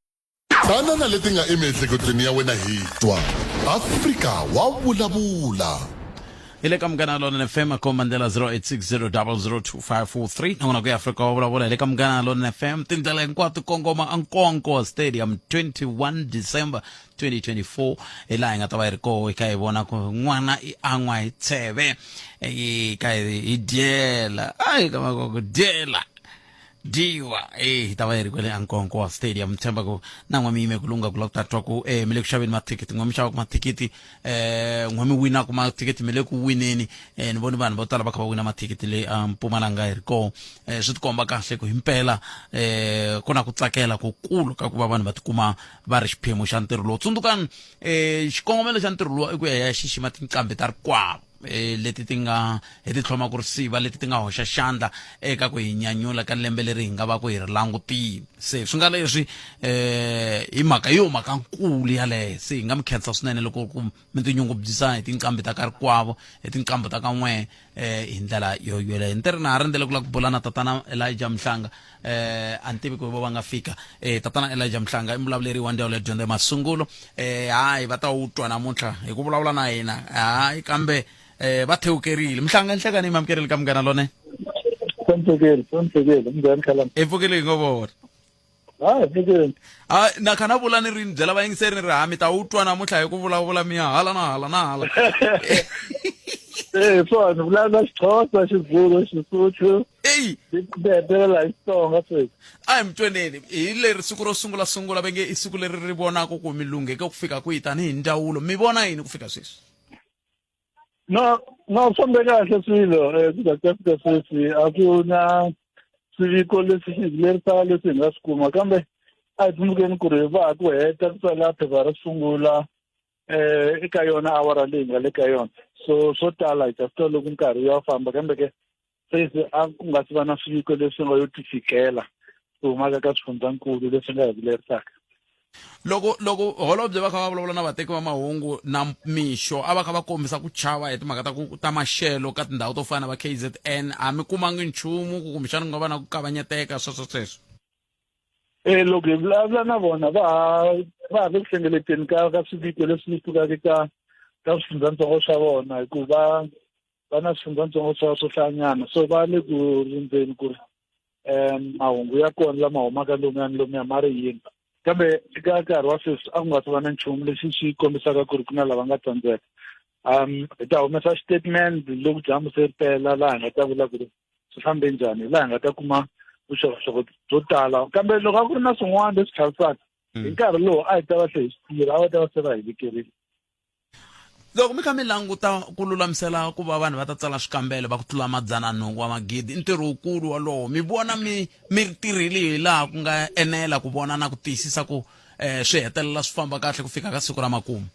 tanana leti nga emiehleketweni ya wena hi twa Afrika wa vulavula hi le ka Munghana Lonene FM akomandela 0860002543 nangona ku ya Afrika wa vulavula hi le ka Munghana Lonene FM tindlela hinkwato kongoma Ankonko Stadium 21 December 2024 hi laha hi nga ta va hi ri koho hi kha hi vona ku n'wana i an'wa hi tsheve hi kha hi dyela ai ka ku dyela diwa hi ta va yi ri kwele ankonko stadium tshemba ku na n'wami yime ku lunga ku la ku tatwa ku mi le ku xaveni mathikithi n'wami xava ku mathikithi n'wami wina ku mathikithi mi le ku wineni ni voni vanhu vo tala va kha va wina mathikithi le Mpumalanga hi ri koho swi ti komba kahle ku himpela ku na ku tsakela ku kulu ka ku va vanhu va tikuma va ri xiphemu xa ntirho lowu tsundzukani xikongomelo xa ntirho lowu i ku ya xixima tinqambi ta rikwavo leti ti nga hi ti tlhoma ku risiva leti ti nga hoxa xandla eka ku hi nyanyula ka lembe leri hi nga va ku hi ri langutile se swi nga leswi hi mhaka yo mhaka nkulu yaleyo se hi nga mi khensa swinene loko mi tinyungubyisa hi tinqambi ta ka rikwavo hi tinqambi ta ka n'we hi ndlela yo yeleyo ni ri na ha rindzele ku la ku bula na tatana Elijah Mhlanga a ni tivi ku va nga fika tatana Elijah Mhlanga i mulavuleri wa ndzawulo ya dyondzo ya masungulo hayi va ta wu twa namuntlha hi ku vulavula na hina hayi kambe va thewukerile Mhlanga nhlekani mi amukerile ka munghana lone Pfukile mnjani khalani i pfukile hi ngo vona pfukile na kha na vula ni ri byela vayingiseri ni ri mi ta wu twa namuntlha hi ku vulavula mi ya hala na hala na hala fona vulana Xixhosa Xizulu Xisuthu la Xitsonga sweswi a hi mi tweneni hi leri siku ro sungula venge i siku leri ri vonaka ku mi lungheke ku fika kwihi tanihi ndzawulo mi vona yini ku fika sweswi no fambe kahle swilo kuza fika sweswi a ku na swiviko leswi xizilerisaka leswi hi nga swi kuma kambe a hi tsundzukeni ku ri va ha ku heta ku tsala phepha ra sungula eka yona awara leyi nga le ka yona swo tala hi ta swi loko nkarhi ya famba kambe ke sweswi a ku nga si va na swiviko leswi nga yo tifikela swi humaka ka swifundzankulu leswi nga hi vilerisaka loko holobye va kha va vulavula na vateki va mahungu na mixo a va kha va kombisa ku chava hi timhaka ta maxelo ka tindhawu to fana na va KZN a mi kumangi nchumu ku kumbexana ku nga va na ku kavanyeteka sweswo loko hi vulavula na vona va ha le ku hlengeleteni ka swiviko leswi sukaka ka swifundzatsongo swa vona hikuva va na swifundzatsongo swo hlayanyana so va le ku rindzeni ku ri mahungu ya kona lama humaka lomuya ma ri yini kambe eka nkarhi wa sweswi a ku nga si va na nchumu lexi xi kombisaka ku ri ku na lava nga tsandzeka hi ta humesa statement loko dyambu se ri pela laha hi nga ta vula ku ri swi fambe njhani laha hi nga ta kuma vuxokoxoko byo tala kambe loko a ku ri na swin'wana leswi chavisaka hi nkarhi lowu a hi ta va hle hi swi tirha a va ta va se va hi vikerile loko mi kha mi languta ku lulamisela ku va vanhu va ta tsala swikambelo va ku tlula 100 wa magidi ntirho wukulu walowo mi vona mi ri tirhile hi laha ku nga enela ku vona na ku tiyisisa ku swi hetelela swi famba kahle ku fika ka siku ra makumu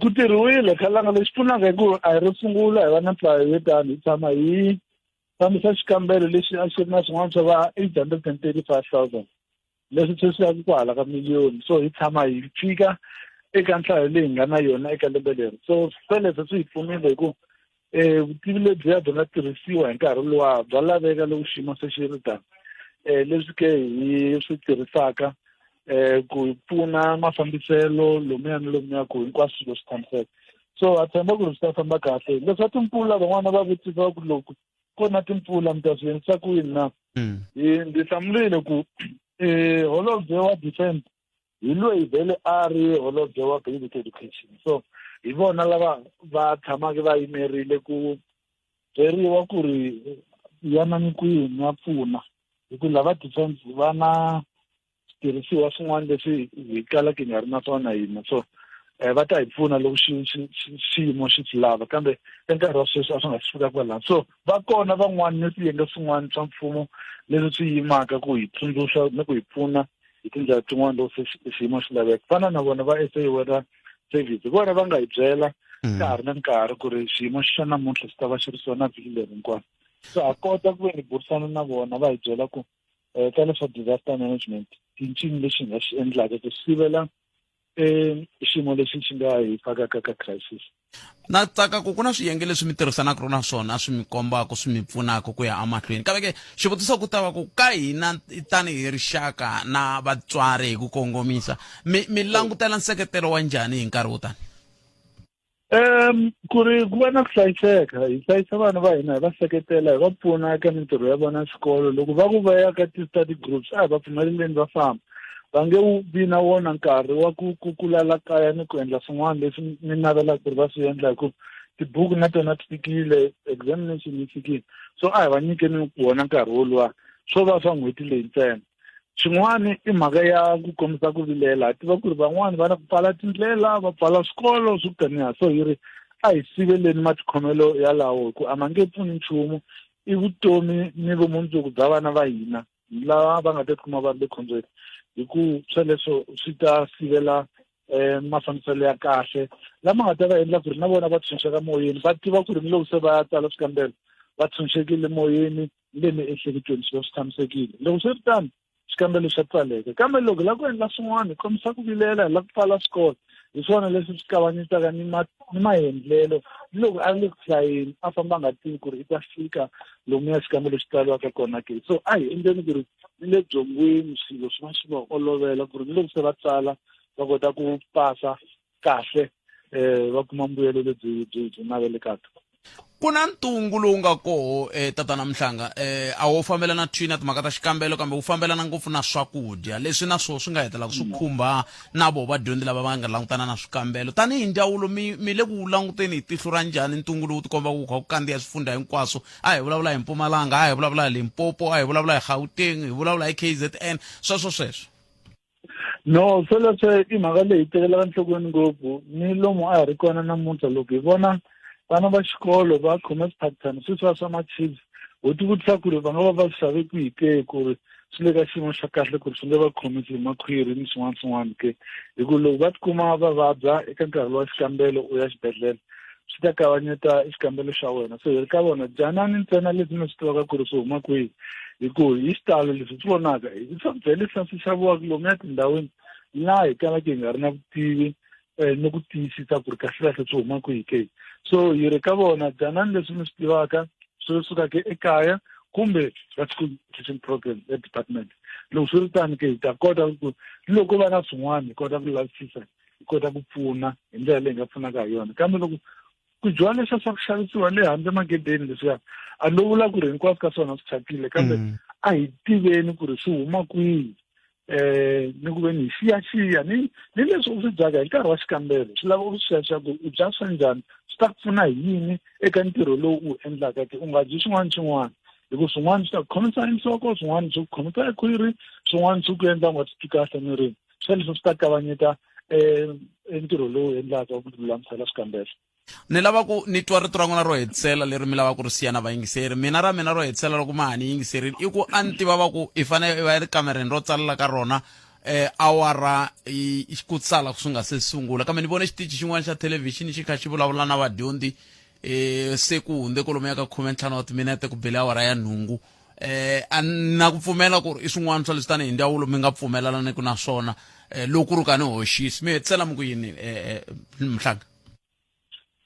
ku tirhiwile khalanga lexi pfunaka hi ku a hi ri sungula hi va na nhlayo yo tani hi tshama hi fambisa xikambelo lexi a xi ri na swin'wana swa va 835,000 leswi swi yaka ku hala ka miliyoni so hi tshama hi fika eka nhlayo leyi nga na yona eka lembe leri so sweleswo swi hi pfunile hi ku vutivi lebyiya byi nga tirhisiwa hi nkarhi luwa bya laveka loko xiyimo se xi ri tani leswi ke hi swi tirhisaka ku hi pfuna mafambiselo lomuya ni lomuya ku hinkwaswo swilo swi tshamiseka so ha tshemba ku ri swi ta famba kahle leswa timpfula van'wana va vutisa ku loko ko na timpfula mi ta swi endlisa ku yini na ndzi hlamurile ku holobye wa defense hi loyi vhele a ri holobye wa basic education so hi vona lava va tshamaka va yimerile ku byeriwa ku ri yana ni kwini ya pfuna hi ku lava defense va na switirhisiwa swin'wana leswi hi kalaka hi nga ri na swona hina so va ta hi pfuna loko xiyimo xi swi lava kambe enkarhi wa sweswi a swi nga si fika kwalaho so va kona van'wana ni swiyenge swin'wana swa mfumo leswi swi yimaka ku hi tsundzuxa ni ku hi pfuna hi tindlela tin'wana loko se xiyimo xi laveka fana na vona va SA weather service vona va nga hi byela ka ha ri na nkarhi ku ri xiyimo xa namuntlha xi ta va xi ri swona vhiki leri hinkwaro so ha kota ku ve ni burisana na vona va hi byela ku ka leswa disaster management tincini lexi hi nga xi endlaka ku sivela xiyimo lexi xi nga hi fakaka ka crisis na tsaka ku na swiyenge leswi mi tirhisanaka rona swona swi mi kombaka swi mi pfunaka ku ya emahlweni kambe ke xivutiso ku ta va ku ka hina tanihi rixaka na vatswari hi ku kongomisa mi langutela nseketelo wa njhani hi nkarhi wo tani ku ri ku va na ku hlayiseka hi hlayisa vana va hina hi va seketela hi va pfuna eka mintirho ya vona xikolo loko va ku va ya ka ti-study groups a hi va pfumeleleni va famba va nge vi na wona nkarhi wa ku lala kaya ni ku endla swin'wana leswi mi navelaka ku ri va swi endla hi ku tibuku na tona ti fikile, examination yi fikile. So a hi va nyikeni wona nkarhi woluwa swo va swa n'hweti leyi ntsena. Xin'wana i mhaka ya ku kombisa ku vilela, ha tiva ku ri van'wani va na ku pfala tindlela, va pfala swikolo swo taniha so hi ri a hi siveleni matikhomelo yalawo hi ku a ma nge pfuni nchumu, i vutomi ni vumundzuku bya vana va hina lava va nga ta tikuma va ri le khombyeni. Hi ku sweleswo swi ta sivela mafambiselo ya kahle lama nga ta va endla ku ri na vona va tshunxeka moyeni, va tiva ku ri ni loko se va ya tsala swikambelo va tshunxekile moyeni le miehleketweni swi va swi tshamisekile. Loko swi ri tano xikambelo xa pfaleka, kambe loko hi lava ku endla swin'wana hi kombisa ku vilela, hi lava ku pfala swikolo, hi swona leswi swi kavanyisaka ni maendlelo. Loko a ri le ku hlayeni a famba a nga tivi ku ri i ta fika lomu ya xikambelo xi tsariwaka kona ke. So a hi endleni ku ri ni le byongweni swilo swi va swi va olovela ku ri ni loko se va tsala va kota ku pasa kahle, va kuma mbuyelo lebyi navelekaka. Ku na ntungu lowu nga koho tatana Mhlanga, a wo fambelana twini na timhaka ta xikambelo kambe wu fambelana ngopfu na swakudya leswi na swo swi nga hetelaka swi khumba na vo vadyondzi lava va nga langutana na swikambelo. Tanihi ndzawulo mi le ku languteni hi tihlo ra njhani ntungu lowu ti komba ku kha ku kandziya swifundza hinkwaswo? A hi vulavula hi Mpumalanga, a hi vulavula hi Limpopo, a hi vulavula hi Gauteng, hi vulavula hi KZN, sweswo. No, sweleswo i mhaka leyi tekelaka nhlokweni ngopfu. Ni lomu a hi ri kona namuntlha loko hi vona vana va xikolo va khome swiphathana sweswiya swa ma-chips, ho ti vutisa ku ri va nga va va xave kwihi ke ku ri swi le ka xiyimo xa kahle ku ri swi nge va khomisi hi makhwiri ni swin'wana ke. Hi ku loko va tikuma va vabya eka nkarhi wa xikambelo u ya xibedhlele swi ta kavanyeta xikambelo xa wena. So hi ri ka vona janani ntsena leswi mi swi tivaka ku ri swi huma kwihi, hi ku hi xitalo leswi swi vonaka i swakudya leswi swi xaviwaka lomu ya tindhawini laha hi kalaka hi nga ri na vutivi ni ku tiyisisa ku ri kahlekahle swi huma kwihi ke. So hi ri ka vona janani leswi mi swi tivaka swi sukaka ekaya kumbe ka school teaching program department. Loko swi ri tani ke hi ta kota ku loko va na swin'wana hi kota ku lavisisa, hi kota ku pfuna hi ndlela leyi hi nga pfunaka hi yona. Kambe loko ku dyiwa leswiya swa ku xavisiwa le handle magedeni leswiya a no vula ku ri hinkwaswo ka swona swi thyakile, kambe a hi tiveni ku ri swi huma kwihi, ni ku ve ni hi xiyaxiya ni leswi u swi dyaka hi nkarhi wa xikambelo swi lava u swi xiyaxiya ku u dya swa njhani, swi ta pfuna hi yini eka ntirho lowu u endlaka ke. U nga dyi xin'wana hi ku swin'wana swi ta ku khomisa enhloko, swin'wana swi ku khomisa ekhwiri, swin'wana swi ku endla u nga titwi kahle mirini. Sweleswo swi ta kavanyeta ntirho lowu endlaka wa ku lulamisela swikambelo. Ni lava ku ni twa rito ra n'wina ro hetisela leri mi lava ku ri siya na vayingiseri. Mina ro hetisela loko ma ha ni yingiserile i ku a ni tiva va ku i fanele va ri kamereni ro tsalela ka rona awara ku tsala swi nga se sungula, kambe ni vone xitichi xin'wana xa thelevhixini xi kha xi vulavula na vadyondzi se ku hundze kolomo ya ka 15 wa timinete ku bele awara ya nhungu. A na ku pfumela ku ri i swin'wana swa leswi tanihi ndzawulo mi nga pfumelelaniku na swona loko ri ka ni hoxisi. Mi hetisela mi ku yini Mhlanga?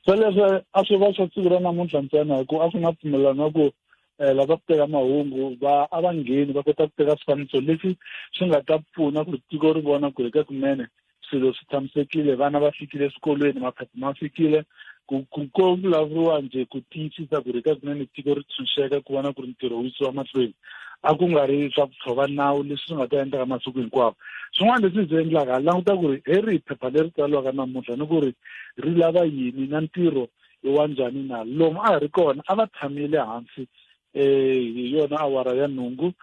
Sweleswo a swi va swa siku ra namuntlha ntsena hi ku a swi nga pfumelelana ku lava ku teka mahungu a va ngheni va kota ku teka swifaniso leswi swi nga ta pfuna ku ri tiko ri vona ku ri ka kunene swilo swi tshamisekile, vana va fikile eswikolweni, maphati ma fikile, ku vulavuriwa nje ku tiyisisa ku ri ka kunene tiko ri tshunxeka ku vona ku ri ntirho wu yisiwa mahlweni. A ku nga ri swa ku tshova nawu leswi swi nga ta endlaka masiku hinkwawo. Swin'wana leswi hi swi endlaka hi languta ku ri hi phepha leri tsariwaka namuntlha ni ku ri ri lava yini na ntirho i wa njhani na. Lomu a hi ri kona a va tshamile hansi hi yona awara ya nhungu,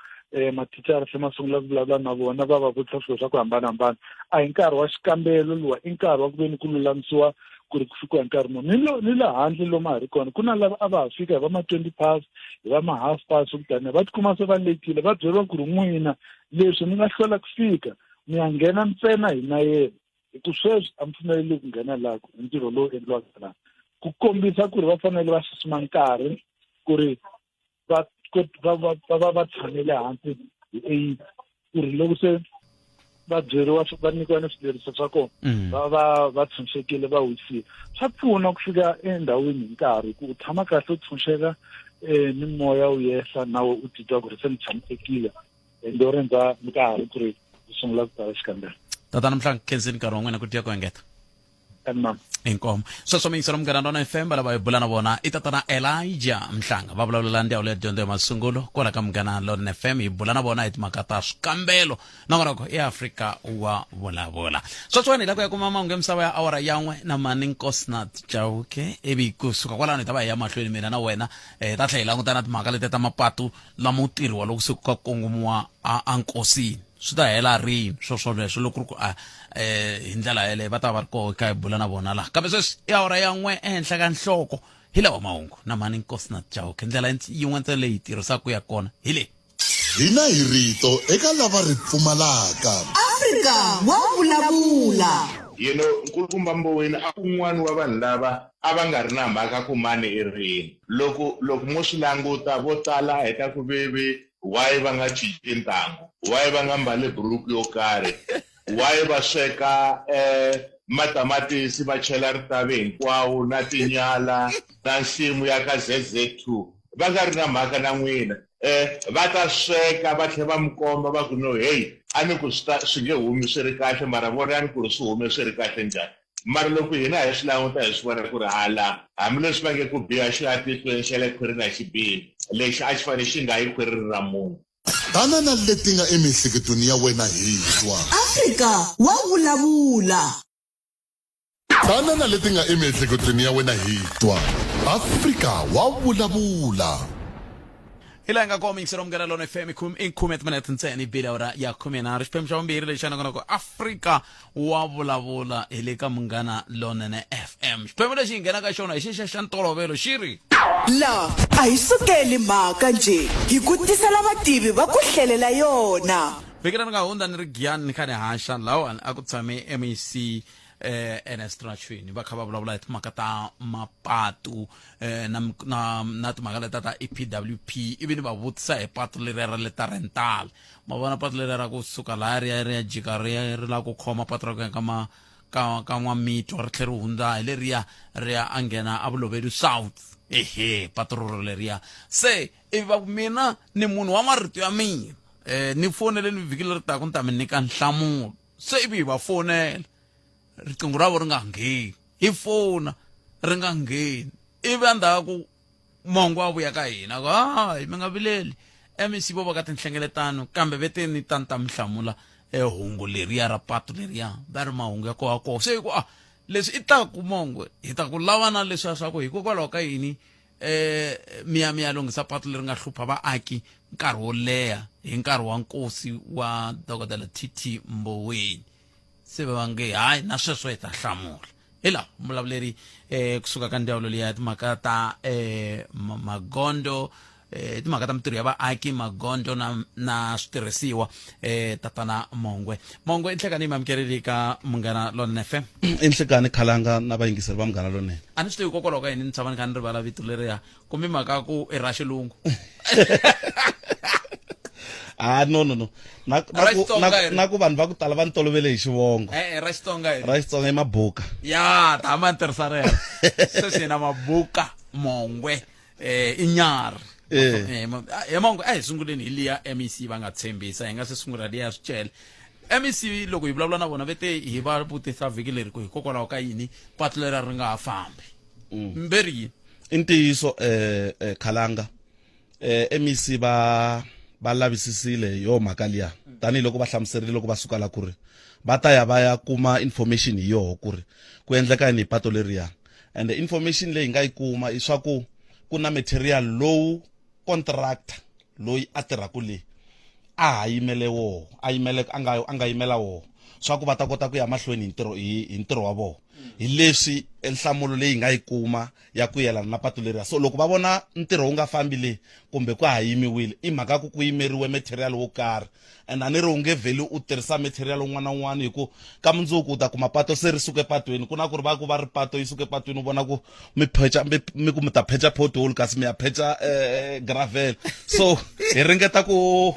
mathicara se ma sungula ku vulavula na vona va va vutisa swilo swa ku hambanahambana. A hi nkarhi wa xikambelo luwa i nkarhi wa ku veni ku lulamisiwa ku ri ku fikiwa hi nkarhi muni. Ni le handle lomu a hi ri kona ku na lava a va ha fika hi va ma-20 past hi va ma-half past kutani va tikuma se va letile va byeriwa ku ri n'wina leswi mi nga hlwela ku fika mi ya nghena ntsena hi na yena, hi ku sweswi a mi pfumeleli ku nghena laha ntirho lowu endliwaka laha, ku kombisa ku ri va fanele va xixima nkarhi ku ri va tshamile hansi hi 8 ku ri loko se va byeriwa va nyikiwa ni swileriso swa kona va tshunxekile va wisile. Swa pfuna ku fika endhawini hi nkarhi ku u tshama kahle u tshunxeka ni moya wu yehla nawe u titwa ku ri se ni tshamisekile ende u rindza nkarhi ku ri u sungula ku tsala xikambelo. Tatana Mhlanga khenseni nkarhi wa n'wina ku tiya ku engeta. mama inkomo sweswo miyingiselo Munghana Lonene FM lava hi bula na vona i tatana Elijah Ntangha va vulavula ndhawu leya dyondzo ya masungulo kwala ka Munghana Lonene FM hi bula na vona hi timhaka ta swikambelo nongonoko i Afrika wa vulavula sweswiwani hi la ku ya kuma mahungu ya misava ya awara yan'we na mani Nkosinathi Chauke ivi kusuka kwalano hi ta va hi ya mahlweni mina na wena ta tlhela hi languta na timhaka leti ta mapatu lama tirhiwa loko se ku kongomiwa a nkosini swi ta hela rini sweswo leswo loko ku hi ndlela yeleyo va ta va ri koho ka hi bula na vona laha kambe sweswi i awara yan'we ehenhla ka nhloko hi lawa mahungu na mani Nkosinathi Chauke ndlela yin'we ntsena leyi tirhisaka ya kona hi leyi hina hi rito eka lava ri pfumalaka Afrika wa vulavula nkulukumba Mboweni a kun'wana wa vanhu lava a va nga ri na mhaka ku mani i rini loko mo swi languta vo tala heta ku veve why va nga cinci ntangu why va nga mbali buruku yo karhi why va sweka matamatisi va chela ritavi hinkwawo na tinyala na nsimu ya ka-SADTU va nga ri na mhaka na n'wina va ta sweka va tlhela va mi komba va ku no hey a ni ku swi nge humi swi ri kahle mara vona a ni ku ri swi hume swi ri kahle njhani mara loko hina hi swi languta hi swi vona ku ri hala hambileswi va nge ku biha xi atihlweni xa le khwirini a xi bihi lexi a xi fanele xi nga yi khwirini ra munhu tanana leti nga emiehleketweni ya wena hi twa Afrika wa vulavula tanana leti nga emiehleketweni ya wena hi twa Afrika wa vulavula ila nga koma miyingiselo Munghana Lonene FM Khume timinete ntsena i awara ya 10 xiphemu xa vumbirhi lexi xanangonaka Afrika wa vulavula hi le ka Munghana Lonene FM xiphemu lexi hi nghenaka xona hi xixa xa ntolovelo xi ri la a hi sukeli mhaka nje hi ku tisela vativi va ku hlelela yona vhiki leri nga hundza ni ri Giyani ni kha ni haxa lawani a ku tshame MEC enestrachweni va kha va vulavula hi timhaka ta mapatu na timhaka leta ta EPWP ivi ni va vutisa hi patu leri ra le ta rental ma vona patu leri ra kusuka laha ri ya jika ri la ku khoma patu ra ku ya ka N'wamito ri tlhela ri hundza hi leriya ri ya a nghena a Vuloveri South patu roro leriya se ivi va mina ni munhu wa marito ya mina ni fonele ni vhiki leri taka ni ta mi nyika nhlamulo se ivi hi va fonela riqingho ra vo ri nga ngheni hi fona ri nga ngheni ivi endzhaku mongo a vuya ka hina hayi mi nga vileli MEC vo va ka tinhlengeletano kambe vete ni ta mi hlamula hungu leriya ra patu leriya va ri mahungu ya koho se ku leswi i ta ku Mongwe hi ta ku lava na leswiya swa ku hikokwalaho ka yini miya lunghisa patu leri nga hlupha vaaki nkarhi wo leha hi nkarhi wa nkosi wa dokodela TT Mboweni se va nge hayi na sweswo hi ta hlamula hi laha mulavuleri kusuka ka ndzawulo leyi ya timhaka ta magondo timhaka ta mitirho ya vaaki magondo na switirhisiwa Tatana Mongwe i tlhela ni mi amukerile ka Munghana Lonene FM inhlekani khalanga na vayingiseri va Munghana Lonene a ni swi tivi hikokwalaho ka yini ni tshama ni kha ni rivala vito leriya kumbe mhaka ku i ra xilungu no na ku vanhu va ku tala va ni tolovele hi xivongo ra Xitsonga i Mabuka ya tama ni tirhisa rero sweswi na Mabuka Mongwe i nyari Mongwe a hi sunguleni hi liya MEC va nga tshembisa hi nga se sungula liya swicele MEC loko hi vulavula na vona vete hi va vutisa vhiki leri ku hikokwalaho ka yini patu leri ri nga ha fambi mberi yini i ntiyiso khalanga MEC va lavisisile yo mhaka liya tanihiloko va hlamuserile loko va suka la ku ri va ta ya va ya kuma information hi yoho ku ri ku endleka yini hi patu leriya and information leyi nga yi kuma i swa ku na material lowu contractor loyi a tirhaku leyi a ha yimele woho a nga yimela woho swa ku va ta kota ku ya mahlweni hi ntirho wa voho hi leswi nhlamulo leyi nga yi kuma ya ku yelana na patu leriya so loko va vona ntirho wu nga fambi leyi kumbe ku ha yimiwile i mhaka ku yimeriwe material wo karhi and a ni ri u nge vheli u tirhisa material wun'wana na wun'wana hi ku ka mundzuku u ta kuma pato se ri suke patweni ku na ku ri va ku va ri pato yi suke patweni u vona ku mi ta phecha pothole kasi mi ya phecha gravel so hi ringeta ku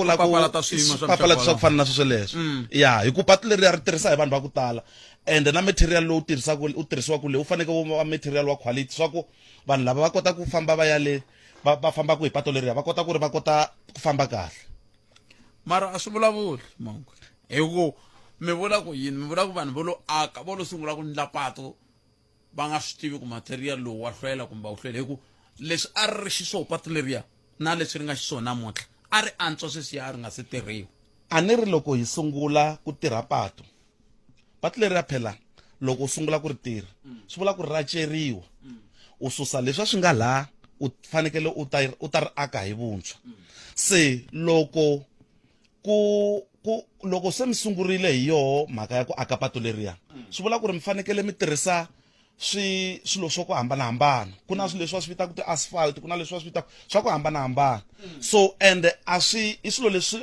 papalata swa ku fana na sweswo leswo ya hi ku patu leriya ri tirhisa hi vanhu va ku tala and na material lowu u tirhisiwaku leyi u faneke wu va material wa quality swa ku vanhu lava va kota ku famba va ya le va fambaku hi pato leriya va kota ku famba kahle mara a swi vulavuli Mongwe hi ku mi vula ku yini mi vula ku vanhu vo lo aka vo lo sungula ku ndla patu va nga swi tivi ku material lowu wa hlwela kumbe wu hlwela hi ku leswi a ri ri xiswo patu leriya na leswi ri nga xiswona namuntlha a ri antswa sweswiya a ri nga se tirhiwa a ni ri loko hi sungula ku tirha patu leriya phela loko u sungula ku ri tirha swi vula ku ri raceriwa u susa leswi swi nga laha u fanekele u ta ri aka hi vuntshwa se loko loko se mi sungurile hi yoho mhaka ya ku aka patu leriya swi vula ku ri mi fanekele mi tirhisa swilo swa ku hambanahambana ku na swilo leswi va swi vitaka ti-asphalt ku na leswi va swi vitaka swa ku hambanahambana so and i swilo leswi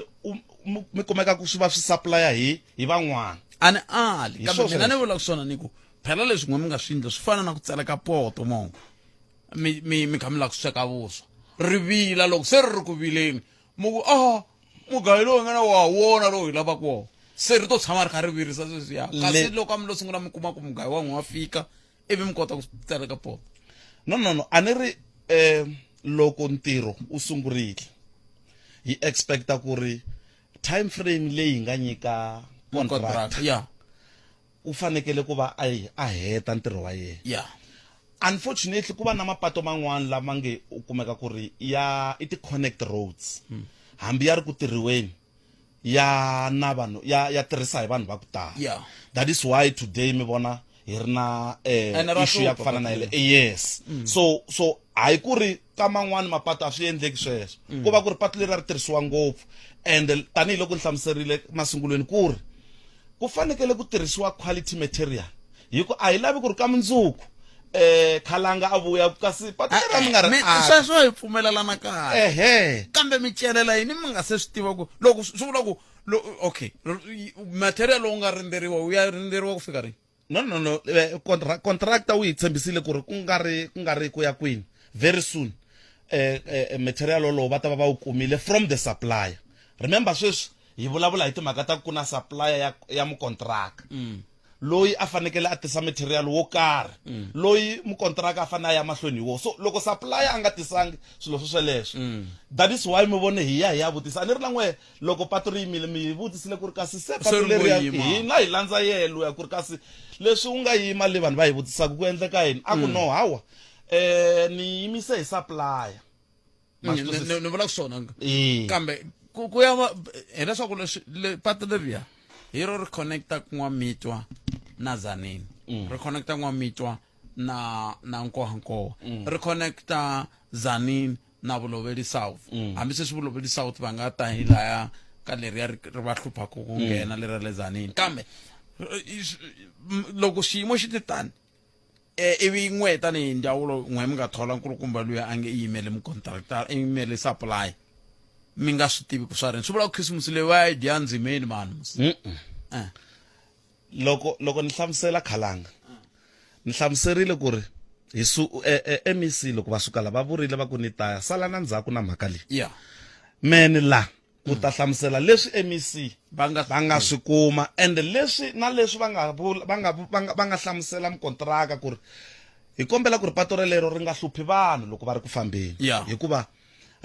mi kumeka ku swi va swi supplya hi van'wana a ni ali kambe mina ni vula ku swona ni ku phela leswi n'we mi nga swi endla swi fana na ku tseleka poto mongo mi kha mi lava ku sweka vuswa ri vila loko se ri ri ku vileni mu ku mugayi lowu hi nga na wa wona lowu hi lavaka wona se ri to tshama ri kha ri virisa sweswiya kasi loko a mi lo sungula mi kuma ku mugayi wa n'we wa fika ivi mi kota ku tseleka poto no a ni ri loko ntirho u sungurile hi expecta ku ri time frame leyi nga nyika contract u fanekele ku va a heta ntirho wa yena unfortunately ku va na mapato man'wana lama nge u kumeka ku ri i ti-connect roads hambi ya ri ku tirhiweni ya na vanhu ya tirhisa hi vanhu va ku tala that is why today mi vona hi ri na issue ya ku fana na yele yes so hayi ku ri ka man'wani mapatu a swi endleki sweswo ku va ku ri patu leri ri tirhisiwa ngopfu and tanihiloko ni hlamuserile masungulweni ku ri ku fanekele ku tirhisiwa quality material hi ku a hi lavi ku ri ka mundzuku khalanga a vuya kasi patu leri mi nga ri sweswo hi pfumelelana kahle kambe mi celela yini mi nga se swi tiva ku loko swi vula ku okay material lowu nga rindzeriwa wu ya rindzeriwa ku fika rini no contractor wu hi tshembisile ku ri ku nga ri ku ya kwini very soon material lowu va ta va wu kumile from the supplier remember sweswi hi vulavula hi timhaka ta ku na supplier ya mukontraka loyi a fanekele a tisa material wo karhi loyi mukontraka a fanele a ya mahlweni hi wo so loko supplier a nga tisangi swilo sweleswo that is why mi vone hi ya vutisa a ni ri la n'we loko patu ri yimile mi vutisile ku ri kasi se patu leriya hina hi landza yelo ya ku ri kasi leswi u nga yima le vanhu va hi vutisaka ku endleka yini a ku no hawa ni yimise hi supplier ni vula ku swona kambe ku ya hileswaku patu leriya hi ro ri connecta kun'wamitwa na Zanini ri connecta n'wamitwa na Nkohankowa ri connecta Zanini na Vuloveli South hambi se swi Vuloveli South va nga ta hi laya ka leriya ri va hlupha ku nghena leriya le Zanini kambe loko xiyimo xi titani ivi n'we tanihi ndzawulo n'we mi nga thola nkulukumba luya a nge yimele mucontractor i yimele supply mi nga swi tivi ku swa rini swi vula ku khisimusi leyi va yi dya ndzimeni mani loko ni hlamusela khalanga ni hlamuserile ku ri hi MEC loko va suka la va vurile va ku ni ta sala na ndzhaku na mhaka leyi meni la ku ta hlamusela leswi MEC va nga swi kuma and leswi na leswi va nga hlamusela mukontraka ku ri hi kombela ku ri patu relero ri nga hluphi vanhu loko va ri ku fambeni hikuva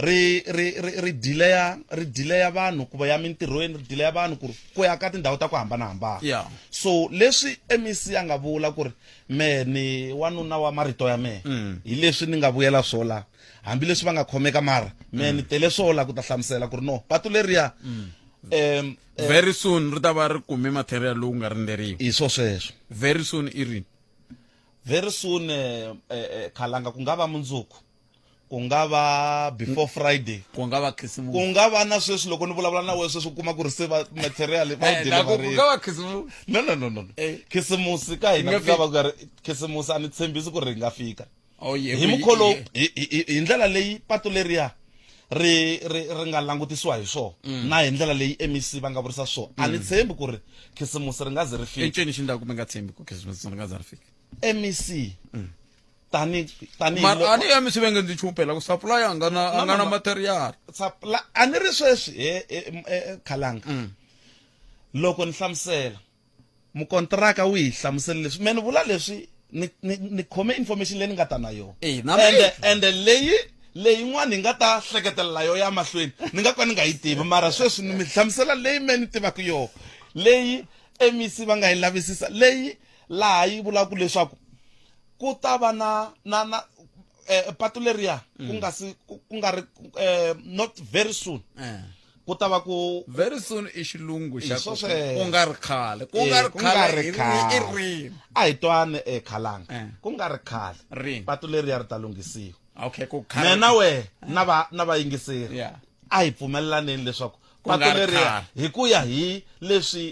ri dileya vanhu ku va ya mintirhweni ri dileya vanhu ku ya ka tindhawu ta ku hambanahambana so leswi MEC a nga vula ku ri me ni wanuna wa marito ya me hi leswi ni nga vuyela swola hambileswi va nga khomeka mara me ni tele swola ku ta hlamusela ku ri no patu leriya very soon ri ta va ri kume material lowu nga rindzeriwa hi sweswo very soon i rini very soon khalanga ku nga va mundzuku ku nga va before Friday ku nga va khisimusi ku nga va na sweswi loko ni vulavula na wena sweswi u kuma ku ri se va material va ku nga va khisimusi no khisimusi ka hina ku nga va ku ri khisimusi a ni tshembisi ku ri nga fika hi mukholo hi ndlela leyi patu leriya ri nga langutisiwa hi swona na hi ndlela leyi MEC va nga vurisa swona a ni tshembi ku ri khisimusi ri nga ze ri fika enceni xi ndlaku mi nga tshembi ku khisimusi ri nga ze ri fika MEC tani ani MEC va nge ndzi chumpela ku supply a nga na material a ni ri sweswi khalanga loko ni hlamusela mukontraka wu hi hlamusela leswi me ni vula leswi ni khome information leyi ni nga ta na yona and leyi n'wana hi nga ta hleketelela yo ya mahlweni ni nga ka ni nga yi tivi mara sweswi ni mi hlamusela leyi me ni tivaka yona leyi MEC va nga yi lavisisa leyi laha yi vulaka leswaku ku ta va na patu leriya ku nga ri not very soon ku ta va ku very soon i xilungu xa Hi ku sweswo. nga ri khale ku Eh, nga ri ku nga khale ri i khale. rini a hi twane Khalanga Eh. ku nga ri khale rini patu leriya ri ta lunghisiwa okay ku khale mina we na vayingiseri yeah a hi pfumelelani leswaku Ku nga patu ri leriya khale. hi ku ya hi leswi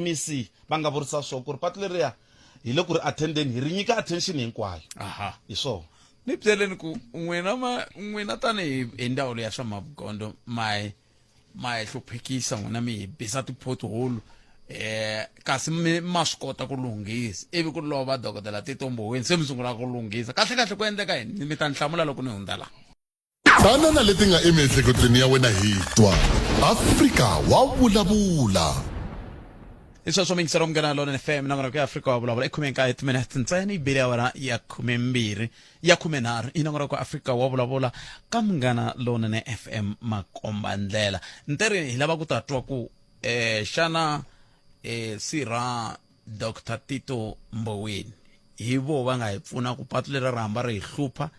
MEC va nga vurisa swona ku ri patu leriya hi le ku ri attendeni hi ri nyika attention hinkwayo aha hi swona ni byeleni ku n'wina tanihi hi ndawulo ya swa mavugondo ma hi hluphekisa n'wina mi hi bisa ti-pothole kasi ma swi kota ku lunghisa ivi ku lova dokodela Tito Mboweni se mi sungula ku lunghisa kahle ku endleka yini mi ta ni hlamula loko ni hundza laha tanana leti nga emiehleketweni ya wena hi twa Afrika wa vulavula i sweswo mi yingisela munghana lona FM na ngona ku ya Afrika wa vulavula i 19 minutes ntsena i bili awara ya 12 ya 13 i na ngona ku Afrika wa vulavula ka munghana lona ne FM makomba ndlela nteri hi lava ku ta twa ku xana sirha Dr. Tito Mboweni hi vo va nga hi pfuna ku patu leri rhamba ri hi hlupha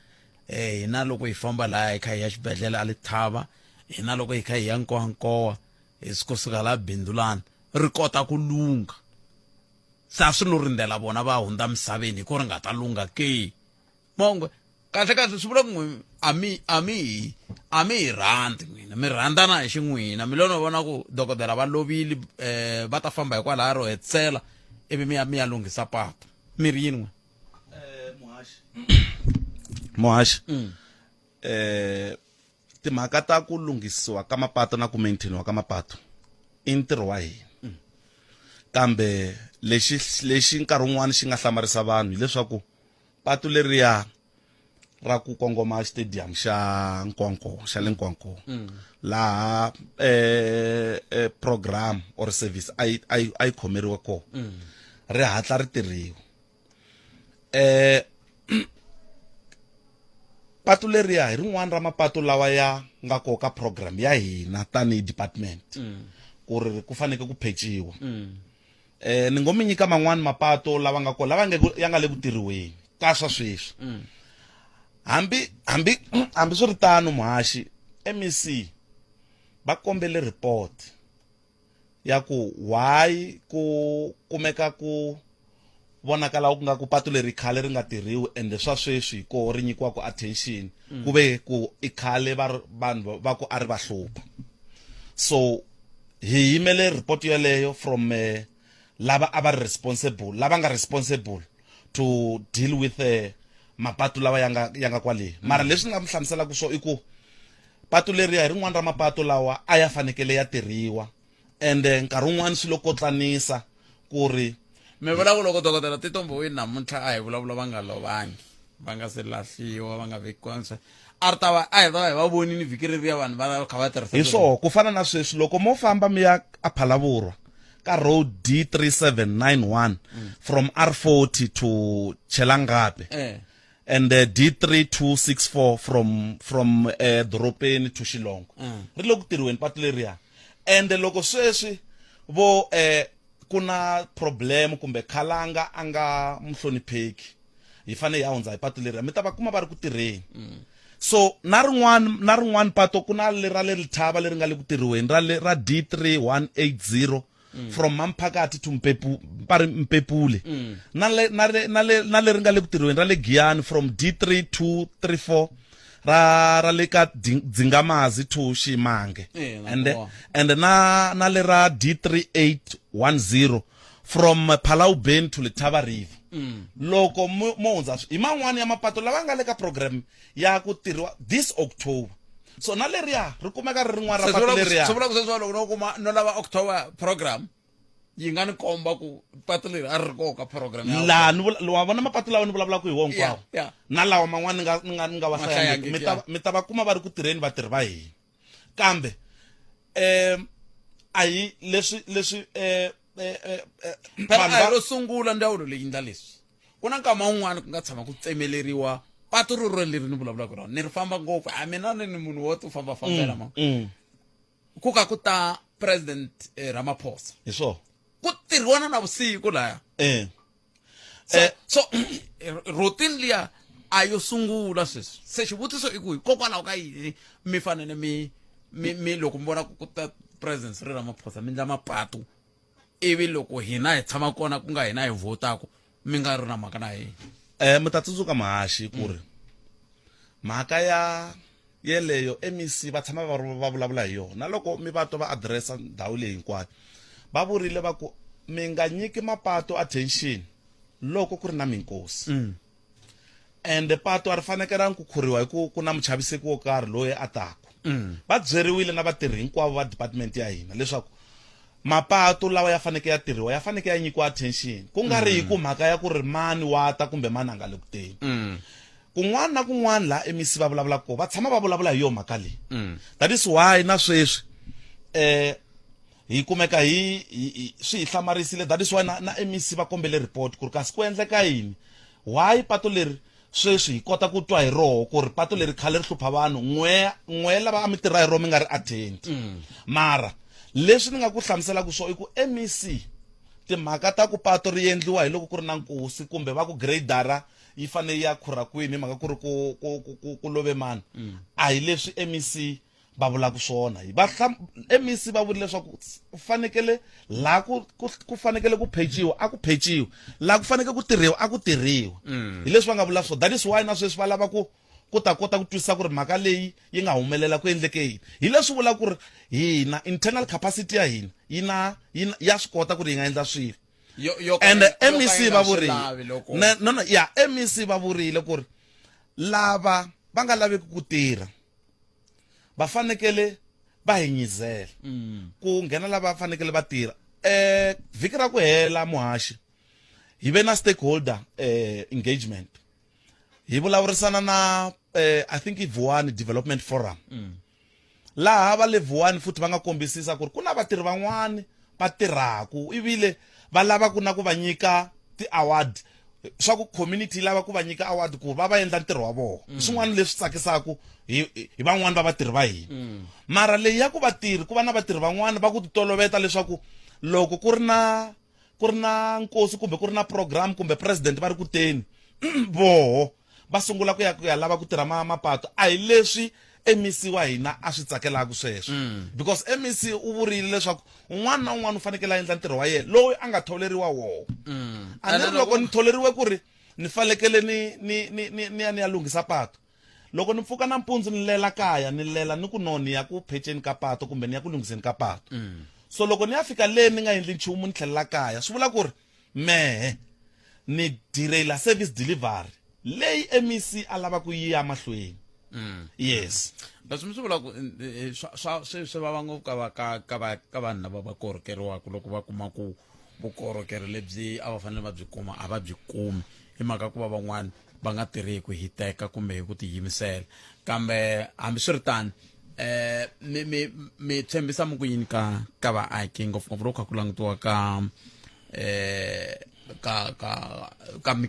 hina loko hi famba laha hi kha hi ya xibedhlele a Lethaba hina loko hi kha hi ya Nkowankowa hi suka laha Bindulani ri kota ku lunga sa swi lo rindzela vona va hundza misaveni hi ku ri nga ta lunga ke Mongwe kahle swi vula ku a mi hi rhandzi n'wina mi rhandzana hi xin'wina mi lo no vona ku dokodela va lovile va ta famba hikwalaha ro hetsela ivi mi ya lunghisa patu mi ri yini muhashi timhaka ta ku lunghisiwa ka mapatu na ku maintainiwa ka mapatu i ntirho wa hina kambe lexi nkarhi wun'wani xi nga hlamarisa vanhu hileswaku patu leriya ra ku kongoma stadium xa Nkowankowa xa le Nkowankowa laha program or service a yi khomeriwa kona ri hatla ri tirhiwa patu leriya hi rin'wana ra mapatu lawa ya nga koka ka program ya hina tanihi department ku ri ku faneke ku phechiwa ni ngo mi nyika man'wani mapatu lava nga kona ya nga le ku tirhiweni ka swa sweswi hambi swi ri tano muhashi MEC va kombele report ya ku why ku kumeka ku vonakala ku nga ku patu leri khale ri nga tirhiwi ende swa sweswi ko ri nyikiwa ku attention ku ve ku i khale vanhu va ku a ri va hlupha so hi yimele report yaleyo from lava a va nga responsible to deal with mapatu lawa ya nga kwale mara leswi nga mi hlamuselaka swo i ku patu leriya hi rin'wana ra mapatu lawa a ya fanekele ya tirhiwa ende nkarhi wun'wani swi lo kotlanisa ku ri mi vula ku loko dokodela Tito Mboweni namuntlha a hi vulavula va nga lovangi va nga se lahliwa va nga vekiwangi a ri ta va hi va vonini vhiki reriya vanhu va kha va tirhisa hi swona ku fana na sweswi loko mo famba mi ya a Phalavurwa ka road D3791 from R40 to Chelangape and D3264 from Doropeni to Shilongo ri lo ku tirhiweni patu leriya and loko sweswi vo kuna problem kumbe Khalanga anga muhlonipheki hi fane ya hundza hi patu leriya mi ta va kuma va ri ku tirheni so na rin'wana pato kuna lera le Lethaba leri nga le ku tirhiweni ra D3180 from Mamphakati to Mpepule na leri nga le ku tirhiweni ra le Giyani from D3234 ra le ka Dzingamazi to Shimange and na le ra D3810 from Phalawubeni to Lethaba River loko mo hundza hi man'wani ya mapatu lava nga le ka program ya ku tirhiwa this October so na leriya ri kumeka ri rin'wana ra patu leriya swi vula ku sweswo loko no kuma no lava October program yi nga ni komba ku patu leri a ri koka program laha wa vona mapatu lawa ni vulavulaka hi wona kwawo na lawa man'wani ni nga wa hlayangiki mi ta va kuma va ri ku tirheni vatirhi va hina kambe a hi leswi phela ro sungula ndawulo leyi ndla leswi ku na nkama wun'wana ku nga tshama ku tsemeleriwa patu ro leri ni vulavulaka rona ni ri famba ngopfu a mina ni munhu wo ti fambafambela ku ka ku ta president Ramaphosa hi swona ku tirhiwana na vusiku laya so routine liya a yo sungula sweswi se xivutiso i ku hikokwalaho ka yini mi fanele mi loko mi vona ku ta presence ri Ramaphosa mi ndla mapatu ivi loko hina hi tshama kona ku nga hina hi votako mi nga ri na mhaka na yini mi ta tsundzuka mahaxi ku ri mhaka yeleyo MEC va tshama va vulavula hi yona loko mi va twa va addressa ndhawu leyi hinkwayo va vurile va ku mi nga nyiki mapatu attention loko ku ri na minkosi and patu a ri fanekelangi ku khuriwa hi ku na muchaviseki wo karhi loyi a taku va byeriwile na vatirhi hinkwavo va department ya hina leswaku mapatu lawa ya faneke ya tirhiwa ya faneke ya nyikiwa attention ku nga ri hi ku mhaka ya ku ri mani wata kumbe mani a nga le ku teni kun'wana na kun'wana la MEC va vulavula ko va tshama va vulavula hi yo mhaka leyi that is why na sweswi hi kumeka swi hi hlamarisile that is why na MEC va kombele report ku ri kasi ku endleka yini why patu leri sweswi hi kota ku twa hi roho ku ri patu leri khale ri hlupha vanhu n'we lava a mi tirha hi roho mi nga ri attend mara leswi ni nga ku hlamuselaku swo i ku MEC timhaka ta ku patu ri endliwa hi loko ku ri na nkosi kumbe va ku gradara yi fane ya khurha kwini mhaka ku ri ku love mani a hi leswi MEC va vulaka swona MEC va vurile leswaku fanekele la ku fanekele ku phejiwa a ku phejiwa la ku fanekele ku tirhiwa a ku tirhiwa hi leswi va nga vula swona that is why na sweswi va lava ku ta kota ku twisisa ku ri mhaka leyi yi nga humelela ku endleke yini hi leswi vula ku ri hina internal capacity ya hina ya swi kota ku ri yi nga endla swilo and MEC va vurile MEC va vurile ku ri lava va nga laveki ku tirha va fanekele va hinyizela ku nghena lava va fanekele va tirha vhiki ra ku hela muhaxi hi ve na stakeholder engagement hi vulavurisana na I think Vuwani Development Forum laha va le Vuwani futhi va nga kombisisa ku ri ku na vatirhi van'wani va tirhaku ivile va lava ku na ku va nyika ti-award swa ku community lava ku va nyika award ku va endla ntirho wa vona swin'wana leswi tsakisaku hi van'wani va vatirhi va hina mara leyi ya ku vatirhi ku va na vatirhi van'wani va ku titoloveta leswaku loko ku ri na nkosi kumbe ku ri na program kumbe president va ri ku teni voho va sungula ku ya lava ku tirha mapatu a hi leswi MEC wa hina a swi tsakelaka sweswo because MEC u vurile leswaku un'wana na un'wana u fanekele a endla ntirho wa yena loyi a nga tholeriwa wona a ni ri loko ni tholeriwe ku ri ni fanekele ni ya lunghisa patu loko ni pfuka nampundzu ni lela kaya ni lela ni ku ni ya ku phecheni ka patu kumbe ni ya ku lunghiseni ka patu so loko ni ya fika le ni nga endli nchumu ni tlhelela kaya swi vula ku ri mehe ni direla service delivery leyi MEC a lava ku yi ya mahlweni yes leswi mi swi vulaka swi vava ngopfu ka vanhu lava va korhokeriwaka loko va kuma ku vukorhokeri lebyi a va fanele va byi kuma a va byi kumi hi mhaka ku va van'wani va nga tirhi hi ku hiteka kumbe hi ku tiyimisela kambe hambiswiritano mi tshembisa mi ku yini ka vaaki ngopfungopfu loko kha ku langutiwa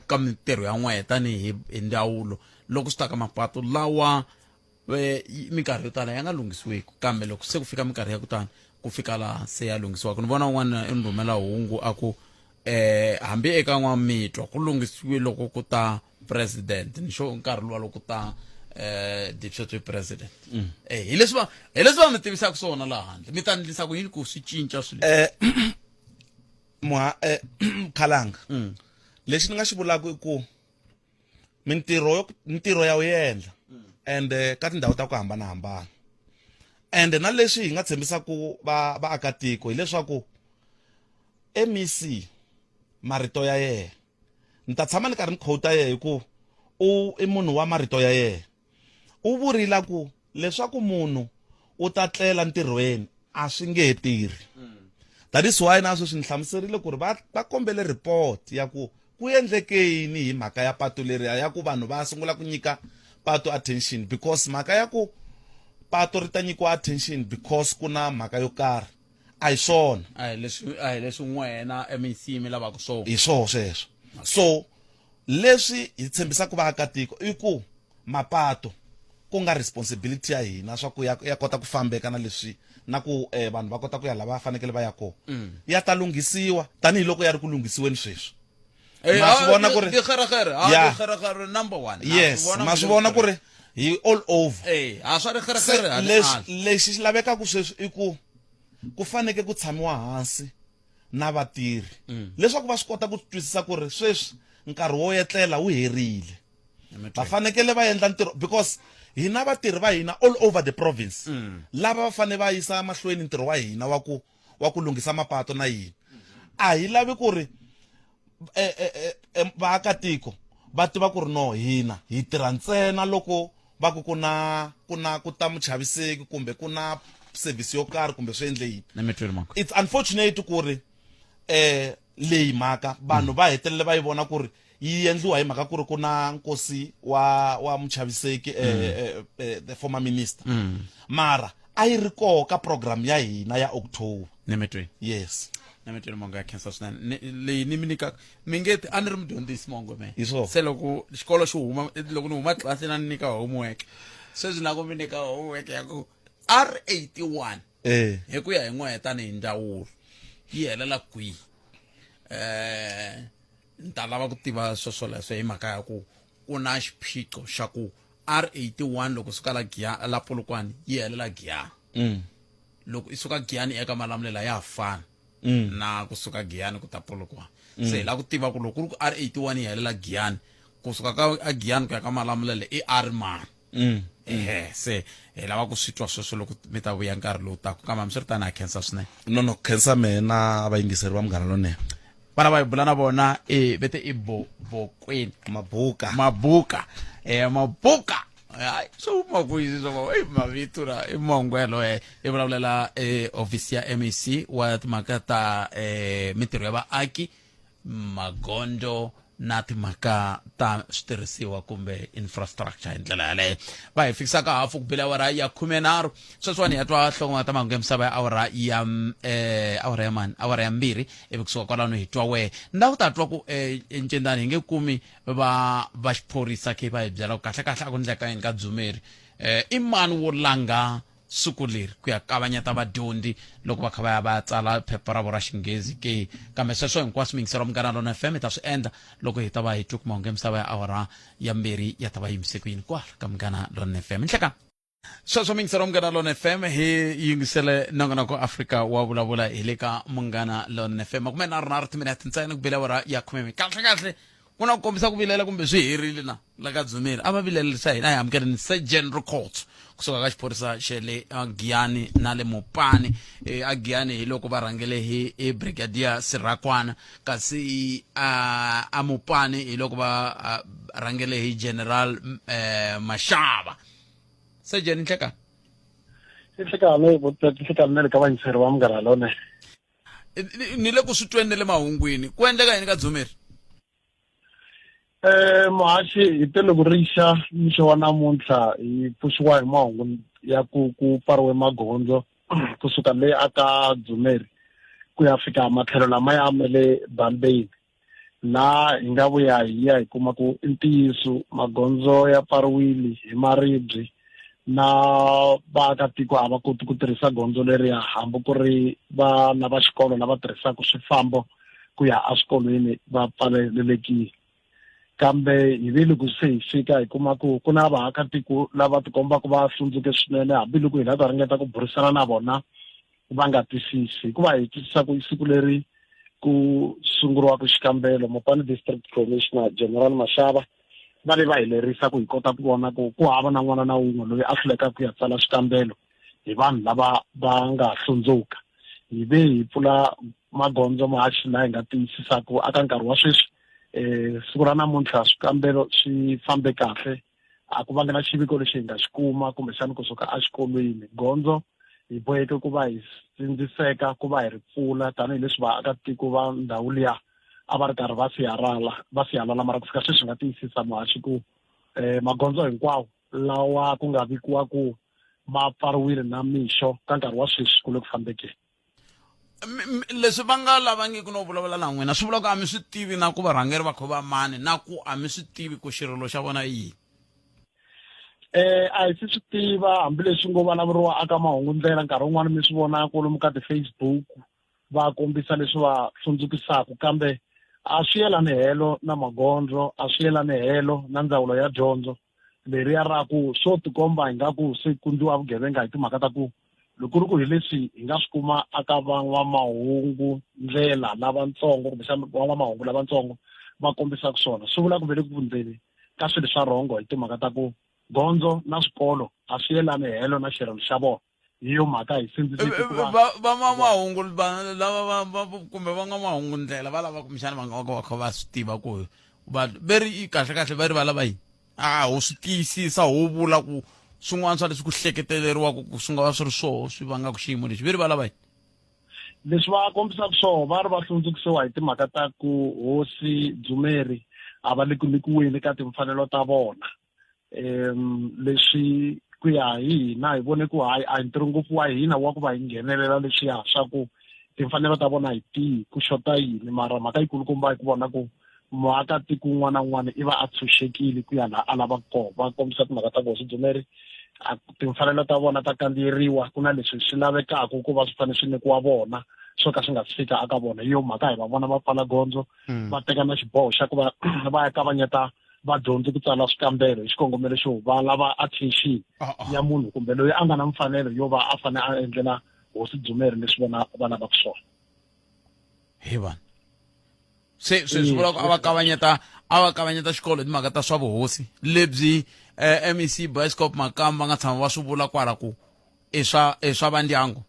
ka mintirho ya n'wehe tanihi hi ndzawulo loko swi ta ka mapatu lawa minkarhi yo tala ya nga lunghisiweki kambe loko se ku fika minkarhi ya ku tani ku fika laha se ya lunghisiwaka ni vona un'wana i ni rhumela hungu a ku hambi eka n'wamitwa ku lunghisiwe loko ku ta president ni xo nkarhi luwa loko ku ta deputy president hi leswi va mi tivisaka swona laha handle mi ta endlisa ku yini ku swi cinca swilo khalanga lexi ni nga xi vulaka i ku mintirho ya wu endla and ka tindhawu ta ku hambanahambana and na leswi hi nga tshembisaku vaakatiko hileswaku MEC marito ya yena ni ta tshama ni karhi ni quote yena hi ku i munhu wa marito ya yena u vurile ku leswaku munhu u ta tlela ntirhweni a swi nge tirhi that is why na sweswi ni hlamuserile ku ri va kombele report ya ku endleke yini hi mhaka ya patu leriya ya ku vanhu va sungula ku nyika patu attention because mhaka ya ku patu ri ta nyikiwa attention because ku na mhaka yo karhi a hi swona a hi leswi n'wena MEC mi lavaka swona hi swoho sweswo so leswi hi tshembisaka vaakatiko i ku mapatu ku nga responsibility ya hina swa ku ya kota ku fambeka na leswi na ku vanhu va kota ku ya lava fanekele va ya kona ya ta lunghisiwa tanihiloko ya ri ku lunghisiweni sweswi ma swi vona ku ri number 1 yes ma swi vona ku ri hi all over lexi xi lavekaku sweswi i ku faneke ku tshamiwa hansi na vatirhi leswaku va swi kota ku twisisa ku ri sweswi nkarhi wo yetlela wu herile va fanekele va endla ntirho because hina vatirhi va hina all over the province lava va fane va yisa mahlweni ntirho wa hina wa ku lunghisa mapatu na yini a hi lavi ku ri vaakatiko va tiva ku ri no hina hi tirha ntsena loko va ku ku ta muchaviseki kumbe ku na service yo karhi kumbe swi endle yini it's unfortunate ku ri leyi mhaka vanhu va hetelele va yi vona ku ri yi endliwa hi mhaka ku ri ku na nkosi wa muchaviseki the former minister mara a yi ri koho ka program ya hina ya October yes nametweni Mongwe ya cancer swinene leyi ni minika mingeti a ni ri mudyondzisi Mongwe me se loko xikolo xi huma loko ni huma tlasi na ni nyika homework sweswi na ku mi nyika homework ya ku R81 hi ku ya hi n'we tanihi ndzawulo yi helela kwihi ni ta lava ku tiva swoswoleswo hi mhaka ya ku ku na xiphiqo xa ku R81 loko suka la Polokwane yi helela Giyani loko i suka Giyani eka Malamulela ya fana na kusuka Giyani ku ta Polokwane se la ku tiva ku loko ku R81 yi helela Giyani kusuka ka Giyani ku ya ka Malamulela i R man se lava ku switwa sweswo loko mi ta vuya nkarhi lowu taka kama mi swi ri tani a cancer swinene no cancer me na vayingiseri va Munghana Lonene vana va hi bula na vona vete i bokweni mabuka mabuka so makuyizi so mavito ra i Mongwelo i vulavulela office ya MEC wa timhaka ta mitirho ya vaaki magondo na timhaka ta switirhisiwa kumbe infrastructure hi ndlela yaleyo va hi fikisaka hafu ku bela awara ya 13 sweswiwani ya twa nhlongoma ta mahungu ya misava ya awara ya awara ya 2 ivi kusuka kwalano hi twa wehe ndawu ta twa ku encendani hi nge kumi va xiphorisa ke va hi byela ku kahle a ku ndleka yini ka-Dzumeri i mani wo langa siku leri ku ya kavanyeta vadyondzi loko va kha va ya va tsala phepha ra vona ra xinghezi ke kambe sweswo hinkwaswo mingisero wa Munghana Lonene FM ta swi endla loko hi ta va hi twe ku mahungu ya misava ya awara ya 2 ya ta va yimise ku yini kwala ka Munghana Lonene FM nhlekani sweswo mingisero wa Munghana Lonene FM hi yingisele nongonoko Afrika wa vulavula hi le ka Munghana Lonene FM makume na ri timinete ntsena ku bela awara ya 10 kahle ku na ku kombisa ku vilela kumbe swi herile na la ka-Dzumeri a va vilelisa hina hi amukeleni se general court kusuka ka xiphorisa xe le Giyani na le Mopani a Giyani hi loko va rhangele hi brigadier Sirakwana kasi a Mopani hi loko va rhangele hi general Mashava se jeni nhlekani le ka vayingiseri va Munghana Lonene ni le ku swi tweni le mahungwini ku endleka yini ka-Dzumeri muhaxi hi tele ku rixa mixo wa namuntlha hi pfuxiwa hi mahungu ya ku pfariwe magondzo kusuka le aka Dzumeri ku ya fika matlhelo lama ya amele Bambeni la hi nga vuya hi ya hi kuma ku i ntiyiso magondzo ya pfariwile hi maribye na vaakatiko a va koti ku tirhisa gondzo leriya hambi ku ri vana va xikolo lava tirhisaka swifambo ku ya eswikolweni va pfalelekile kambe hi vile ku se hi fika hi kuma ku na vaakatiko lava tikombaka va hlundzuke swinene hambiloko hi la ta ringeta ku burisana na vona va nga twisisi hikuva hi twisisa ku siku leri ku sunguriwaka xikambelo Mopani District Commissioner General Mashava va le va hi lerisa ku hi kota ku vona ku hava na n'wana na wun'we loyi a hluleka ku ya tsala xikambelo hi vanhu lava va nga hlundzuka hi ve hi pfula magondzo mahaxi laha hi nga tiyisisaku aka nkarhi wa sweswi siku ra namuntlha swikambelo swi fambe kahle a ku vange na xiviko lexi hi nga xi kuma kumbexani kusuka exikolweni gondzo hi boheke ku va hi sindziseka ku va hi ri pfula tanihileswi vaakatiko va ndhawu liya a va ri karhi va siyalala mara ku fika sweswi nga tiyisisa muhaxi ku magondzo hinkwawo lawa ku nga vikiwa ku ma pfariwile na mixo ka nkarhi wa sweswi ku le ku fambekeni leswi va nga lavangiku no vulavula na n'wina swi vula ku a mi swi tivi na ku varhangeri va kho va mani na ku a mi swi tivi ku xirilo xa vona i yini a hi swi tiva hambileswi ngo vulavuriwa aka mahungu ndlela nkarhi wun'wana mi swi vona kwalomu ka ti-Facebook va kombisa leswi va hlundzukisaka kambe a swi yelani helo na magondzo a swi yelani helo na ndzawulo ya dyondzo leriya ra ku swo tikomba ingaku se kundiwa vugevenga hi timhaka ta ku loko ri ku hi leswi hi nga swi kuma aka van'wamahungu ndlela lavatsongo kumbexana van'wamahungu lavatsongo va kombisaka swona swi vula ku ve le ku vundzeni ka swilo swa rhongo hi timhaka ta ku gondzo na swikolo a swi yelani helo na xirilo xa vona hi yo mhaka hi sindziseki ku van'wamahungu lava kumbe van'wamahungu ndlela va lava kumbexana va nga va kha va swi tiva ku veri kahlekahle va ri va lava yini ho swi tiyisisa ho vula ku swin'wana swa leswi ku hleketeleriwaka ku swi nga va swi ri swoho swi vangaka xiyimo lexi veri va lava yini leswi va kombisaka swona va ri va hlundzukisiwa hi timhaka ta ku hosi Dzumeri a va le ku nyikiweni ka timfanelo ta vona leswi ku ya hi hina hi vone ku hayi a hi ntirho ngopfu wa hina wa ku va hi nghenelela leswiya swa ku timfanelo ta vona hi tihi ku xota yini mara mhaka yikulukumba hi ku vona ku muakatiko un'wana na un'wana i va a tshunxekile ku ya laha a lavaka kona va kombisa timhaka ta hosi Dzumeri timfanelo ta vona ta kandziyeriwa ku na leswi swi lavekaka ku va swi fanele swi nyikiwa vona swo ka swi nga fika aka vona hi yo mhaka hi va vona va pfala gondzo va teka na xiboho xa ku va ya kavanyeta vadyondzi ku tsala swikambelo hi xikongomelo xo va lava attention ya munhu kumbe loyi a nga na mfanelo yo va a fanele a endlela hosi Dzumeri leswi vona va lavaka swona hi vana se swi vula ku a va kavanyeta xikolo hi timhaka ta swa vuhosi lebyi MEC Bioscope Makamba nga tshama va swi vula kwala ku i swa vandyangu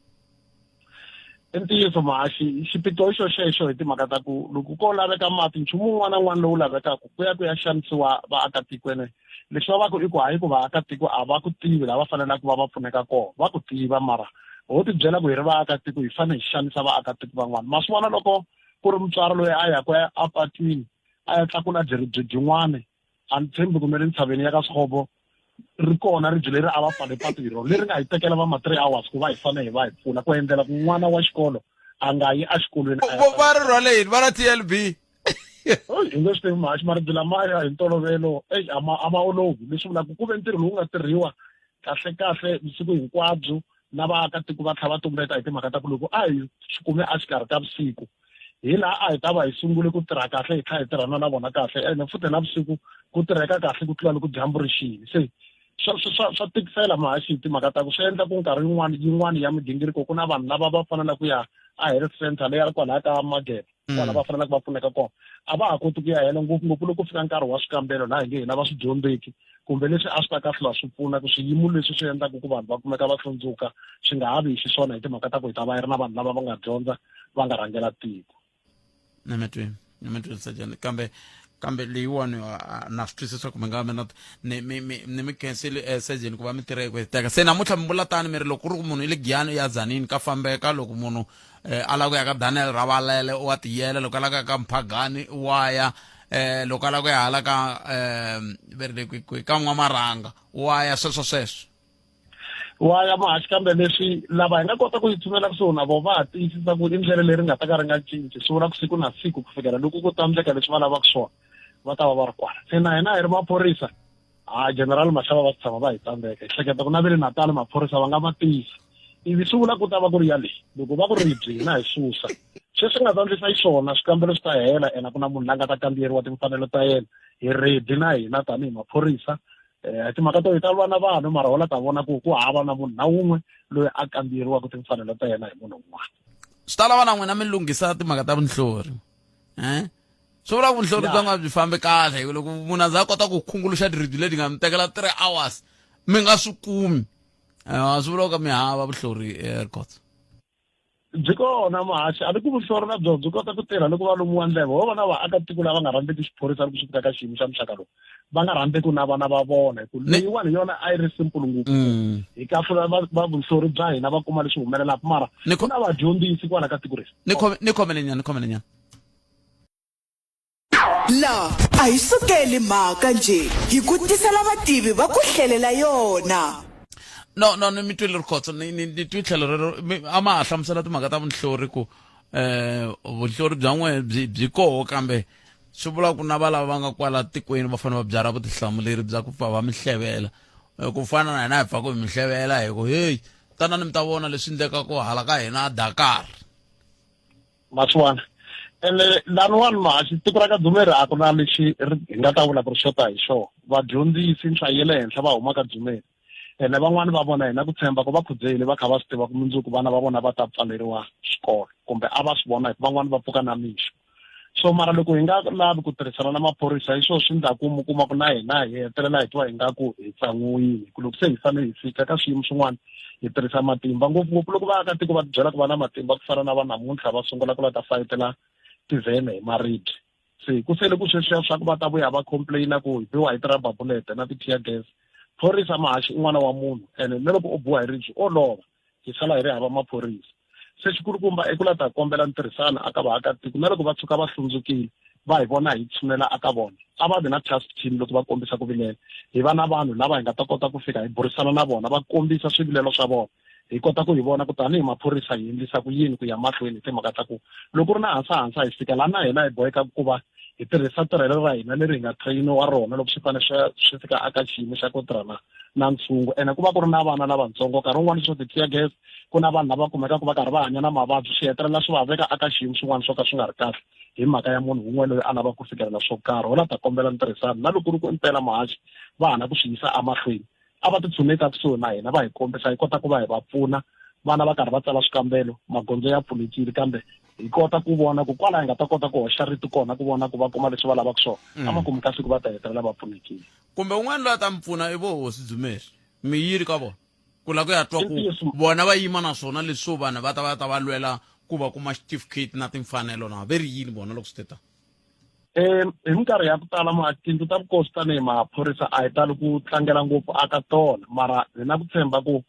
i ntiyiso mahaxi xiphiqo xo xexo hi timhaka ta ku loko ko laveka mati nchumu wun'wana na wun'wana lowu lavekaka ku ya xanisiwa vaakatikweni leswi va va ku i ku hayi ku vaakatiko a va ku tivi laha va fanelaka ku va va pfuneka kona va ku tiva mara ho tibyela ku hi ri vaakatiko hi fanele hi xanisa vaakatiko van'wana ma swi vona loko ku ri mutswari loyi a yaka apatwini a ya tlakula jiribye byin'wana a ni tshembi kumbe ri ntshaveni ya ka Swikhobo ri kona ribye leri a va pfale patu hi rona leri nga hi tekela va ma 3 hours ku va hi fanele hi va hi pfuna ku endlela ku n'wana wa xikolo a nga yi exikolweni va ri rhwale yini va na TLB hi nge swi tivi mahaxi maribye lamaya hi ntolovelo a ma olovi leswi vulaka ku ve ntirho lowu nga tirhiwa kahle vusiku hinkwabyo na vaakatiko va tlhela va tumbeta hi timhaka ta ku loko a hi swi kume a xikarhi ka vusiku hi laha a hi ta va hi sungule ku tirha kahle hi tlha hi tirhana na vona kahle ene futhi na vusiku ku tirheka kahle ku tlula loko dyambu ri xile se swa tikisela mahaxi hi timhaka ta ku swi endla ku nkarhi yin'wana ya migingiriko ku na vanhu lava va fanelaka ku ya a health center leyi kwalaha ka Mageba kwala va fanelaka va pfuneka kona a va ha koti ku ya hela ngopfungopfu loko fika nkarhi wa swikambelo laha hi nge hi lava swidyondzeki kumbe leswi a swi ta ka hlula swi pfuna ku swiyimo leswi swi endlaka ku vanhu va kumeka va hlundzuka swi nga ha vi hi xiswona hi timhaka ta ku hi ta va yi ri na vanhu lava va nga dyondza va nga rhangela tiko nimetweni sajani kambe leyiwani na swi twisisa kumbe nga mina ni mi khenseli sajeni ku va mi tirha ku teka se namuntlha mi vula tani mi ri loko ku ri ku munhu i le Giyani ya Tzaneen ka fambeka loko munhu a lava ku ya ka Daniel Ravalele wa tiyela loko a lava ka Mphagani wa ya loko a lava ku ya hala ka ka N'wamaranga wa ya sweswo wa ya mahaxi kambe leswi lava hi nga kota ku yi tshumela kusuhi na vo va ha tiyisisa ku i ndlela leri nga ta ka ri nga cinci swi vula ku siku na siku ku fikela loko ku tsandzeka leswi va lavaka swona va ta va va ri kwala se na hina hi ri maphorisa general Mashava va tshama va hi tsandzeka hi hleketa ku na ve le Natal maphorisa va nga va tiyisa ivi swi vula ku ta va ku ri ya leyi loko va ku ri byi hina hi susa sweswi nga ta endlisa hi swona swikambelo swi ta hela ene ku na munhu la nga ta kamberiwa timfanelo ta yena hi redi na hina tanihi maphorisa timhaka to hi ta lwa na vanhu mara hola ta vona ku hava na munhu na wun'we loyi a kamberiwaka timfanelo ta yena hi munhu un'wana swi ta lava na n'wina mi lunghisa timhaka ta vunhlori swi vula vunhlori bya nga byi fambi kahle loko munhu a za kota ku khunguluxa diribye leti nga mi tekela 3 hours mi nga swi kumi swi vula ka mi hava vuhlori Rikotso byi kona mahaxi a ni ku vuhlori na byo byi kota ku tirha loko va lomuwa ndleve ho va na vaakatiko lava nga rhandzeki xiphorisa loko swi fika ka xiyimo xa muxaka lowu va nga rhandzeki na vana va vona hi ku leyiwani yona a yi ri simple ngopfu hi kahlula va vuhlori bya hina va kuma leswi humelelaka mara ku na vadyondzisi kwala ka tiko leri ni khomeleni la a hi sukeli mhaka nje hi ku tisela vativi va ku hlelela yona no ni mi twile Rikotso ni twi tlhelo rero a ma ha hlamusela timhaka ta vunhlori ku vuhlori bya n'we byi koho kambe swi vula ku na va lava va nga kwala tikweni va fanele va byala vutihlamuleri bya ku pfa va mi hlevela ku fana na hina hi pfa ku hi mi hlevela hi ku hey tanani mi ta vona leswi endlekaka hala ka hina Dakar maswana ene laniwani mahaxi tiko ra ka-Dzumeri a ku na lexi hi nga ta vula ku ri xota hi xona vadyondzisi nhlayo ya le henhla va huma ka-Dzumeri ene van'wani va vona hina ku tshemba ku va khudzeli va kha va swi tiva ku mundzuku vana va vona va ta pfaleriwa xikolo kumbe a va swi vona hi van'wani va pfuka na mixo so mara loko hi nga lavi ku tirhisana na maphorisa hi swona swi endlaku mi kuma ku na hina hi hetelela hi twa hi nga ku hi tsan'wiwile ku loko se hi fanele hi fika ka swiyimo swin'wana hi tirhisa matimba ngopfungopfu loko vaakatiko va tibyela ku va na matimba ku fana na va namuntlha va sungula ku la ta fayitela tivhene hi maribye se ku sele ku sweswiya swa ku va ta vuya va complaina ku hi biwa hi tirababulete na ti-tear gas phorisa mahaxi un'wana wa munhu ene na loko u biwa hi ribye olova hi sala hi ri hava maphorisa se xikulukumba i ku la ta kombela ntirhisano aka vaakatiko na loko va tshuka va hlundzukile va hi vona hi tshunela aka vona a va vi na task team loko va kombisa ku vilela hi va na vanhu lava hi nga ta kota ku fika hi burisana na vona va kombisa swivilelo swa vona hi kota ku hi vona ku tanihi maphorisa hi endlisa ku yini ku ya mahlweni hi timhaka ta ku loko ri na hansa hi fika laha na hina hi boheka ku va hi tirhisa tirhelo ra hina leri hi nga trainiwa rona loko swi fanele swi fika aka xiyimo xa ku tirhana na ntshungu ene ku va ku ri na vana lavatsongo nkarhi wun'wani swo ti-tear gas ku na vanhu lava kumekaka va karhi va hanya na mavabyi swi hetelela swi va veka aka xiyimo swin'wana swo ka swi nga ri kahle hi mhaka ya munhu wun'we loyi a lava ku fikelela swo karhi wa la ta kombela ntirhisano na loko ri ku impela mahaxi va hana ku swi yisa amahlweni a va ti tshuneka kusuhi na hina va hi kombisa hi kota ku va hi va pfuna vana va karhi va tsala swikambelo magondzo ya pfulekile kambe hi kota ku vona ku kwala hi nga ta kota ku hoxa riti kona ku vona ku va kuma leswi va lavaka swona amakumu ka siku va ta hetelela va pfunekile kumbe un'wana loyi a ta mi pfuna i vo hosi Dzumeri mi yiri ka vona ku la ku ya twa ku vona va yima na swona leswo vanhu va ta va lwela ku va kuma certificate na timfanelo na ve ri yini vona loko swi teta hi minkarhi ya ku tala tindlu ta vukosi tanihi maphorisa a hi tali ku tlangela ngopfu aka tona mara hi na ku tshemba ku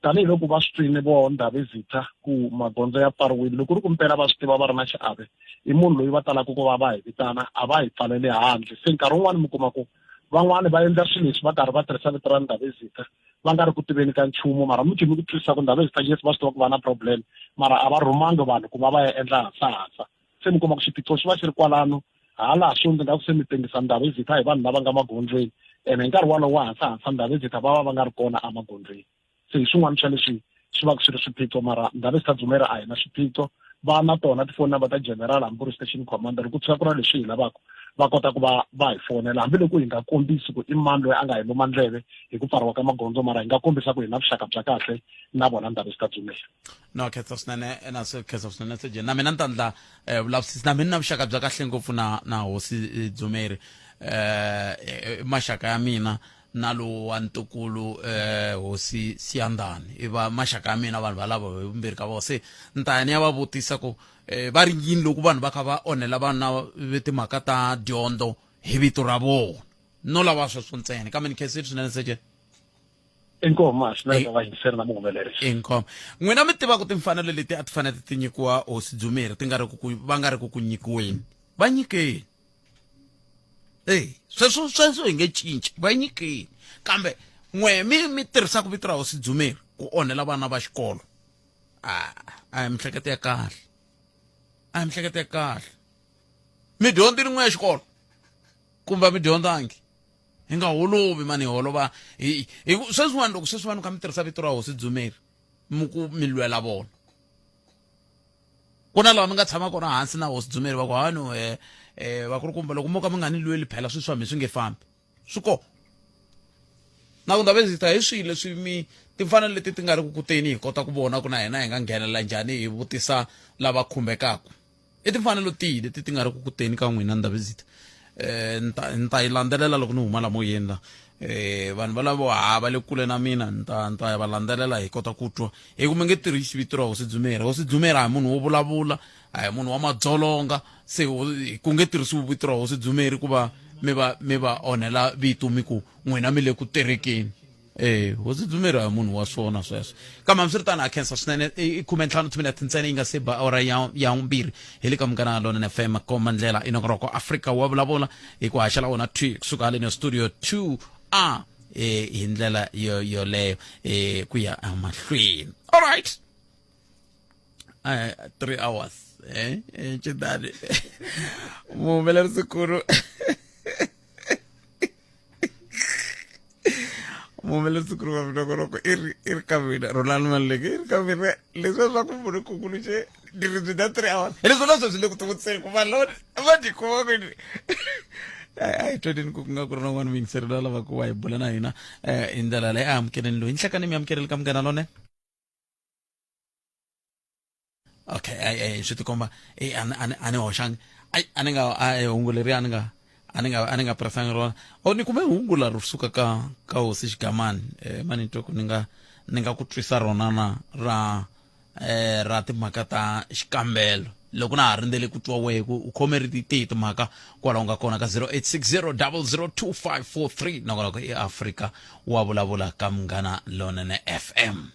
tanihiloko va swi twile vo Ndhavezitha ku magondzo ya pfariwile loko ri ku mpela va swi tiva va ri na xiave i munhu loyi va talaka ku va hi vitana a va hi pfalele handle se nkarhi wun'wani mi kuma ku van'wani va endla swilo leswi va karhi va tirhisa vito ra Ndhavezitha va nga ri ku tiveni ka nchumu mara mi ku twisisa ku Ndhavezitha yes va swi tiva ku va na problem mara a va rhumangi vanhu ku va ya endla hansa se mi kuma ku xiphiqo xi va xi ri kwalano hala swo ndzi nga ku se mi tengisa Ndhavezitha hi vanhu lava nga magondzweni ene hi nkarhi walowo wa hansa Ndhavezitha va va nga ri kona emagondzweni se hi swin'wana swa leswi swi va ku swi ri swiphiqo mara Ndhavezitha Dzumeri a hi na swiphiqo va na tona tifoni namba ta general Hamburi station commander ku tshuka ku na leswi hi lavaka va kota ku va hi fonela hambiloko hi nga kombisi ku i mani loyi a nga hi luma ndleve hi ku pfariwa ka magondzo mara hi nga kombisa ku hi na vuxaka bya kahle na vona Ndhavezitha Dzumeri no khetsa swinene na se khetsa swinene se je na mina ni ta endla vulavisisi na mina na vuxaka bya kahle ngopfu na hosi Dzumeri maxaka ya mina na lo wa ntukulu hosi Siyandani i va maxaka ya mina vanhu valava vumbirhi ka vona se ntani ya va vutisa ku va ri yini loko vanhu va kha va onhela vana timhaka ta dyondzo hi vito ra vona no lava sweswo ntsena kambe ni khensile swinene seje inkomo swinene ka vayingiseri na muhumelerisi inkomo n'wina mi tiva ku timfanelo leti a ti fanele ti nyikiwa hosi Dzumeri va nga ri ku nyikiweni va nyikeni sweswo hi nge cinci va nyikeni kambe n'we mi tirhisaka vito ra hosi Dzumeri ku onhela vana va xikolo a hi mihleketo ya kahle a hi mihleketo ya kahle mi dyondzi rin'we ya xikolo kumbe mi dyondzangi hi nga holovi mani hi holova sweswiwani loko sweswiwani ka mi tirhisa vito ra hosi Dzumeri mi lwela vona ku na lava mi nga tshama kona hansi na hosi Dzumeri va ku hano vakulukumba loko mo ka mi nga ni lweli phela swilo swa mi swi nge fambi swi ko na ku Ndhavezitha hi swilo leswi timfanelo leti ti nga ri ku kuteni hi kota ku vona ku na hina hi nga nghenelela njhani hi vutisa lava khumbekaka i timfanelo tihi leti ti nga ri ku kuteni ka n'wina Ndhavezitha ni ta yi landzelela loko ni huma la moyeni la vanhu valavo va le kule na mina ni ta va landzelela hi kota ku twa hi ku mi nge tirhisi vito ra hosi Dzumeri hosi Dzumeri a hi munhu wo vulavula a hi munhu wa madzolonga se ku nge tirhisiwi vito ra hosi Dzumeri ku va mi va onhela vito mi ku n'wina mi le ku terekeni hosi Dzumeri a hi munhu wa swona sweswo kambe hambiswiritano a khensa swinene i 15 timinete ntsena yi nga se ba awara ya vumbirhi hi le ka Munghana Lonene FM komba ndlela inongoroko Afrika wa vulavula hi ku haxela wona kusuka haleni studio 2 hi ndlela yoleyo ku ya mahlweni all right 3 hours chidani muhumelerisi kulu Mavonelo siku ro minongonoko i ri ka mina Ronald Maluleke i ri ka mina leswi swa ku munhu kukuluxe dirisi ta 3 hours hi leswi naswo swi le ku tuvuteni ku vanhu va dikuma kwini ai twedeni ku nga ku ri na n'wana vayingiseri la lava ku va hi bula na hina hi ndlela leyi amukeleni loyi nhlekani mi amukeleli ka munghana lone okay swi tikomba ani hoxanga ani nga hungu leri ani nga pressanga rona ni kume hungu la ro suka ka hosi Xigamani mani to ku ni nga ku twisa rona na ra timhaka ta xikambelo loko na ha rindzele ku twa wehe u khome ri timhaka kwalaho nga kona ka 0860002543 nakona i Afrika wa vulavula ka munghana lonene FM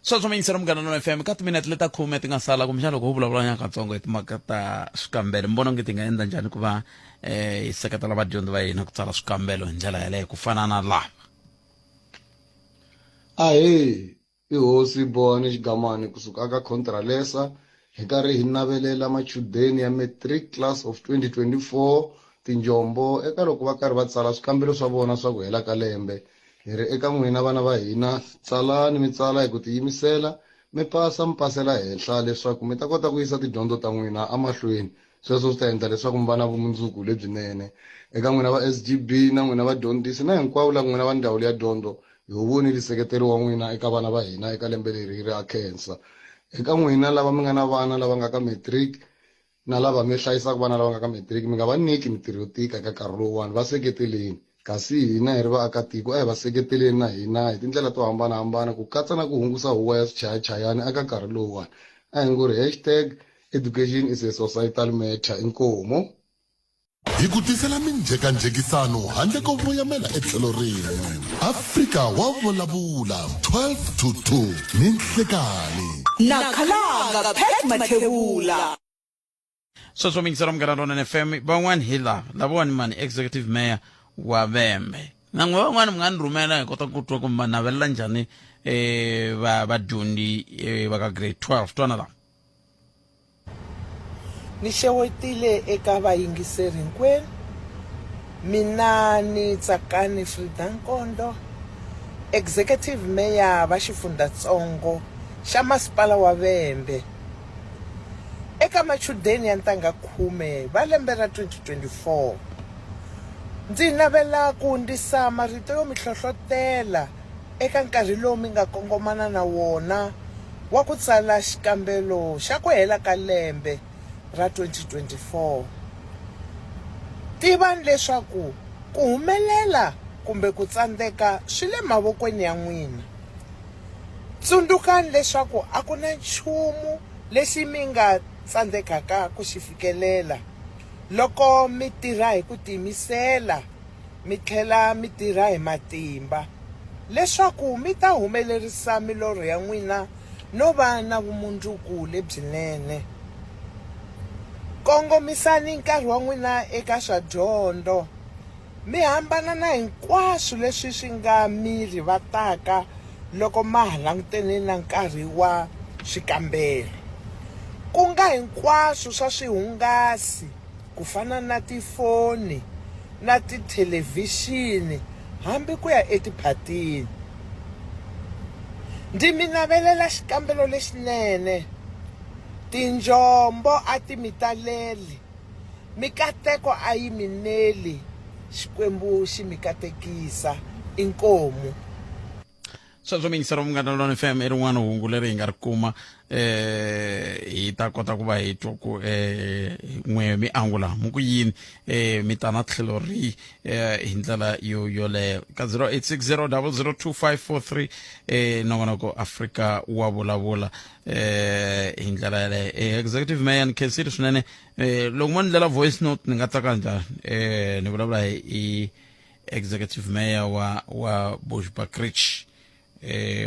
so yingisera munghana lonene FM ka timinete leta khume ti nga sala kumbexana loko u vulavula nyakatsongo hi timhaka ta swikambelo mbona nge ti nga endla njhani ku va hi seketela vadyondzi va hina ku tsala swikambelo hi ndlela yaleyo ku fana na lava i hosi Bone Xigamani kusuka ka Contralesa hi karhi hi navelela machudeni ya matric class of 2024 tinjombo eka loko va karhi va tsala swikambelo swa vona swa ku hela ka lembe hi ri eka n'wina vana va hina tsalani mi tsala hi ku tiyimisela mi pasela henhla leswaku mi ta kota ku yisa tidyondzo ta n'wina amahlweni sweswo swi ta endla leswaku mi va na vumundzuku lebyinene eka n'wina va SGB na n'wina vadyondzisi na hinkwavo la n'wina va ndhawu ya dyondzo hi voni liseketeri wa n'wina eka vana va hina eka lembe leri ri a khensa eka n'wina lava mi nga na vana lava nga ka matric na lava mi hlayisaka vana lava nga ka matric mi nga va nyiki mitirho yo tika eka nkarhi lowuwani va seketeleni kasi hina hi ri vaakatiko a hi va seketeleni na hina hi tindlela to hambanahambana ku katsa na ku hungusa huwa ya swichayachayani eka nkarhi lowuwani a hi ngo ri #education is a societal matter inkomo hi ku tisela minjhekanjhekisano handle ko voyamela etlhelo rin'we Afrika wa vulavula 12 to 2 ni nhlekani nakhalanga Pat Mathebula so yingisera munghana lonene FM van'wani hi lavawani mani executive mayor wa Vhembe nan'we van'wani mi nga ni rhumela hi kota ku twa ku ma navelela njhani vadyondzi va ka grade 12 twana lava ni xewetile eka vayingiseri hinkwenu mina ni Tsakani Frida Nkondo executive mayor va xifundatsongo xa masipala wa Vhembe eka machudeni ya ntanga Khume va lembe ra 2024 ndzi navela ku hundzisa marito yo mi hlohlotela eka nkarhi lowu mi nga kongomana na wona wa ku tsala xikambelo xa ku hela ka lembe ra 2024 tivani leswaku ku humelela kumbe ku tsandzeka swi le mavokweni ya n'wina tsundukani leswaku a ku na nchumu lexi mi nga tsandzekaka ku xi fikelela loko mi tirha hi ku tiyimisela mi tlhela mi tirha hi matimba leswaku mi ta humelerisa milorho ya n'wina no va na vumundzuku lebyinene kongomisani nkarhi wa n'wina eka swa dyondzo mi hambana na hinkwaswo leswi swi nga mi rivataka loko ma ha langutene na nkarhi wa swikambelo ku nga hinkwaswo swa swihungasi ku fana na tifoni na tithelevhixini hambi ku ya etiphatini ndzi mi navelela xikambelo lexinene tinjombo a ti mi taleli mikateko a yi mi neli xikwembu xi mi katekisa inkomu sweswo yingisera munghana lonene FM i rin'wana hungu leri hi nga ri kuma hi ta kota ku va hi twa ku n'we mi angula mu ku yini mi ta na tlhelo rihi hi ndlela yoleyo ka 0860002543 nongonoko Afrika wa vulavula hi ndlela yaleyo executive mayor ni khensile swinene loko mo ndlela voice note ni nga tsaka njhani ni vulavula hi executive mayor wa Bushbuckridge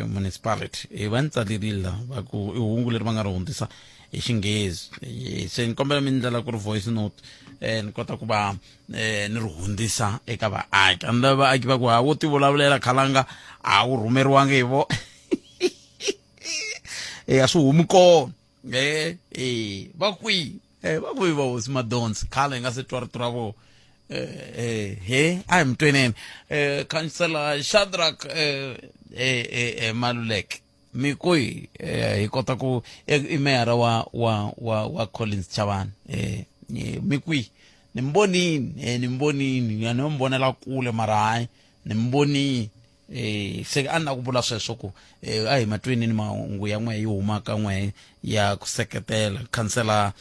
municipality va ni tsalerile va ku i hungu leri va nga ri hundzisa hi xinghezi se ni kombela mi ndlela ku ri voice note ni kota ku va ni ri hundzisa eka vaaki andla vaaki va ku ha wo ti vulavulela khalanga a wu rhumeriwangi hi vo a swi humi kona va kwihi va hosi madonsi khale hi nga se twa rito ra vo he a hi mtweneni Councillor Shadrack Maluleke mikui hi kota ku i meyara wa Collins Chavani mikui nimbonini anombonela kule mara hayi nimbonini se a na ku vula sweswo ku a hi matwenini mahungu ya n'we yi humaka n'we ya ku seketela Councillor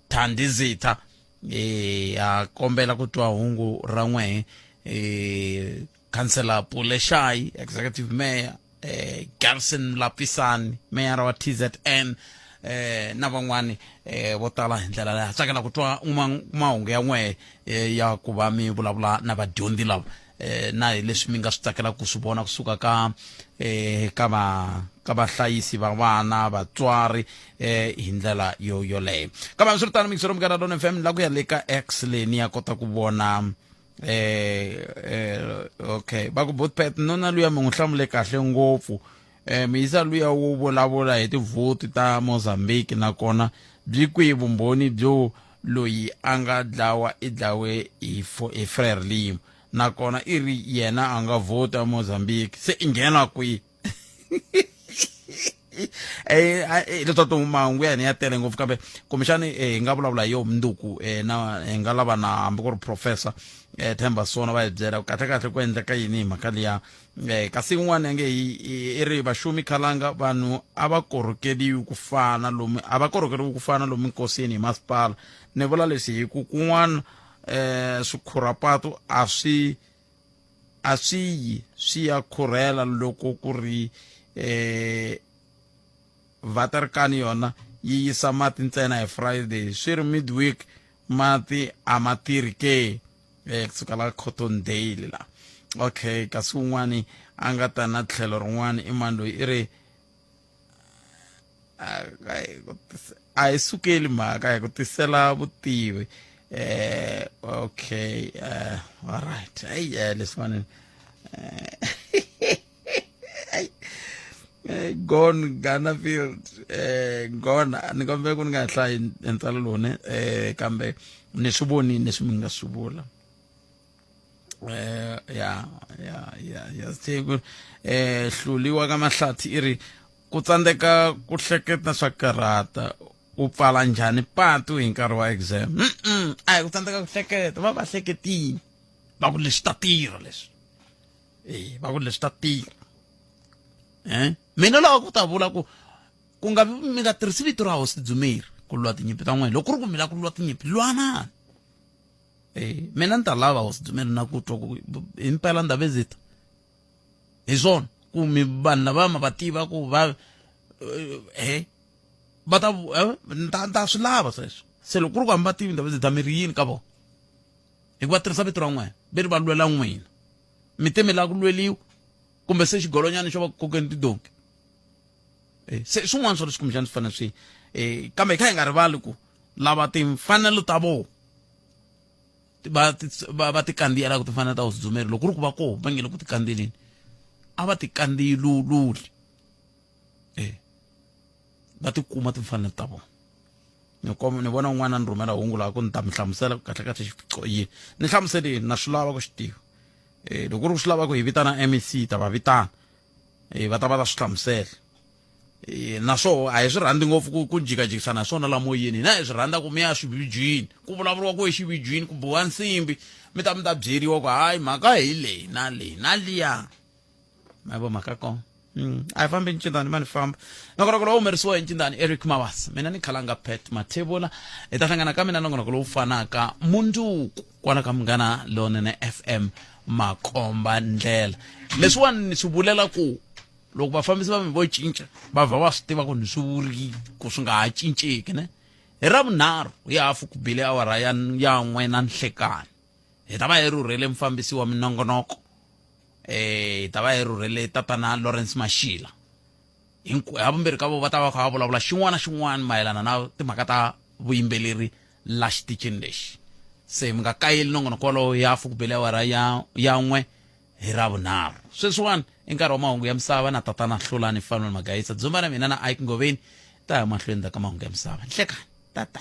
Thandizitha ya kombela ku twa hungu ra n'we Councillor Puleshai Executive Mayor Garson Lapisani Mayor wa TZN na van'wani vo tala hi ndlela leyi tsakela ku twa mahungu ya n'we ya ku va mi vulavula na vadyondzi lava na hi leswi mi nga swi tsakela ku swi vona kusuka ka vahlayisi va vana vatswari hi ndlela yoleyo kambe hambiswiritano mikisero mukara Don FM la ku ya le ka X leni ya kota ku vona okay va ku botpet nona luya mi n'wi hlamule kahle ngopfu mi yisa luya wo vulavula hi tivhoti ta Mozambique nakona byi kwihi vumbhoni byo loyi a nga dlawa i dlawe hi Frelimo nakona i ri yena a nga vota Mozambique se i nghena kwihi leswaku mahungu ya hina ya tele ngopfu kambe kumbexani hi nga vulavula hi yo mnduku na hi nga lava na hambi ku ri professor Themba Sona va hi byela kahle ku endleka yini hi mhaka liya kasi yin'wana yange i ri vaxumi khalanga vanhu a va korhokeriwi ku fana lomu nkosini hi masipala ni vula leswi hi ku kun'wana swikhurapatu a swi yi ya khurhela loko ku ri vatirikani yona yi yisa mati ntsena hi Friday swi ri midweek mati a ma tirhi ke kusuka la Cotton Daily la okay kasi un'wani a nga ta na tlhelo rin'wana i mani loyi i ri a hi sukeli mhaka hi ku tisela vutivi okay all right leswiwani Gone Ghanafield gone ni kombe ku ni nga hlayi ntsalo lone kambe ni swi vonini leswi mi nga swi vula hluliwa ka mahlati i ri ku tsandzeka ku hleketa swa karata u pfala njhani patu hi nkarhi wa exam a hi ku tsandzeka ku hleketa va hleketini va ku leswi ta tirha leswi va ku leswi ta tirha mina loko ku ta vula ku nga mi nga tirhisi vito ra hosi Dzumeri ku lwa tinyimpi ta n'wina loko ku ri ku mi lava ku lwa tinyimpi lwanani mina ni ta lava hosi Dzumeri na ku twa ku himpela ndhavezita hi swona ku mi vanhu lava ma va tiva ku va ta swi lava sweswo se loko ku ri ku hambi va tivi ndhavezita mi ri yini ka vona hi ku va tirhisa vito ra n'wina ve ri va lwela n'wina mi te mi lava ku lweliwa kumbe se xigolonyana xo va kokeni tidonki se swin'wana swa leswi kumbexani swi fanele swi kambe hi kha hi nga rivali ku lava timfanelo ta vona va ti kandziyela ku timfanelo ta hosi Dzumeri loko ku ri ku va koho va nge le ku ti kandziyeleni a va ti kandziyiluli va ti kuma timfanelo ta vona ni vona un'wana ni rhumela hungu laha ku ni ta mi hlamusela kahle xiphiqo yini ni hlamuseleni na swi lava ku xi tiva loko ku ri ku swi lava ku hi vitana MEC ta va vitana va ta swi hlamusela naswo a hi swi rhandzi ngopfu ku jikajikisana hi swona la moyeni na hi swi rhandza ku mi ya xividyini ku vulavuriwa ku exividyini ku boha nsimbi mi ta byeriwa ku hayi mhaka hi leyi na leyi na liya ma vo mhaka kona a hi fambi ncindani ma ni famba nongonoko lowu humerisiwa hi ncindani Eric Mawasa mina ni khalanga Pet Mathebula hi ta hlangana ka mina nongonoko lowu fanaka munduku kwana ka Munghana Lonene FM makomba ndlela leswiwani ni swi vulela ku loko vafambisi va mi vo cinca va swi tiva ku ni swi vurile ku swi nga ha cinceki ne hi Ravunharhu hi hafu ku bile awara ya 1 na nhlekani hi ta va hi rhurhele mufambisi wa minongonoko hi ta va hi rhurhele tatana Lawrence Mashila havumbirhi ka vo va ta va kha va vulavula xin'wana na xin'wana mayelana na timhaka ta vuyimbeleri la xitichini lexi se mi nga kayeli nongonoko walowo ya hafu ku bile awara ya 1 hi Ravunharhu sweswiwani i nkarhi wa mahungu ya misava na tatana Hlulani Fanweni Magayisa Dzumeri mina na Ike Ngoveni ta ya mahlweni ka mahungu ya misava nhlekani tata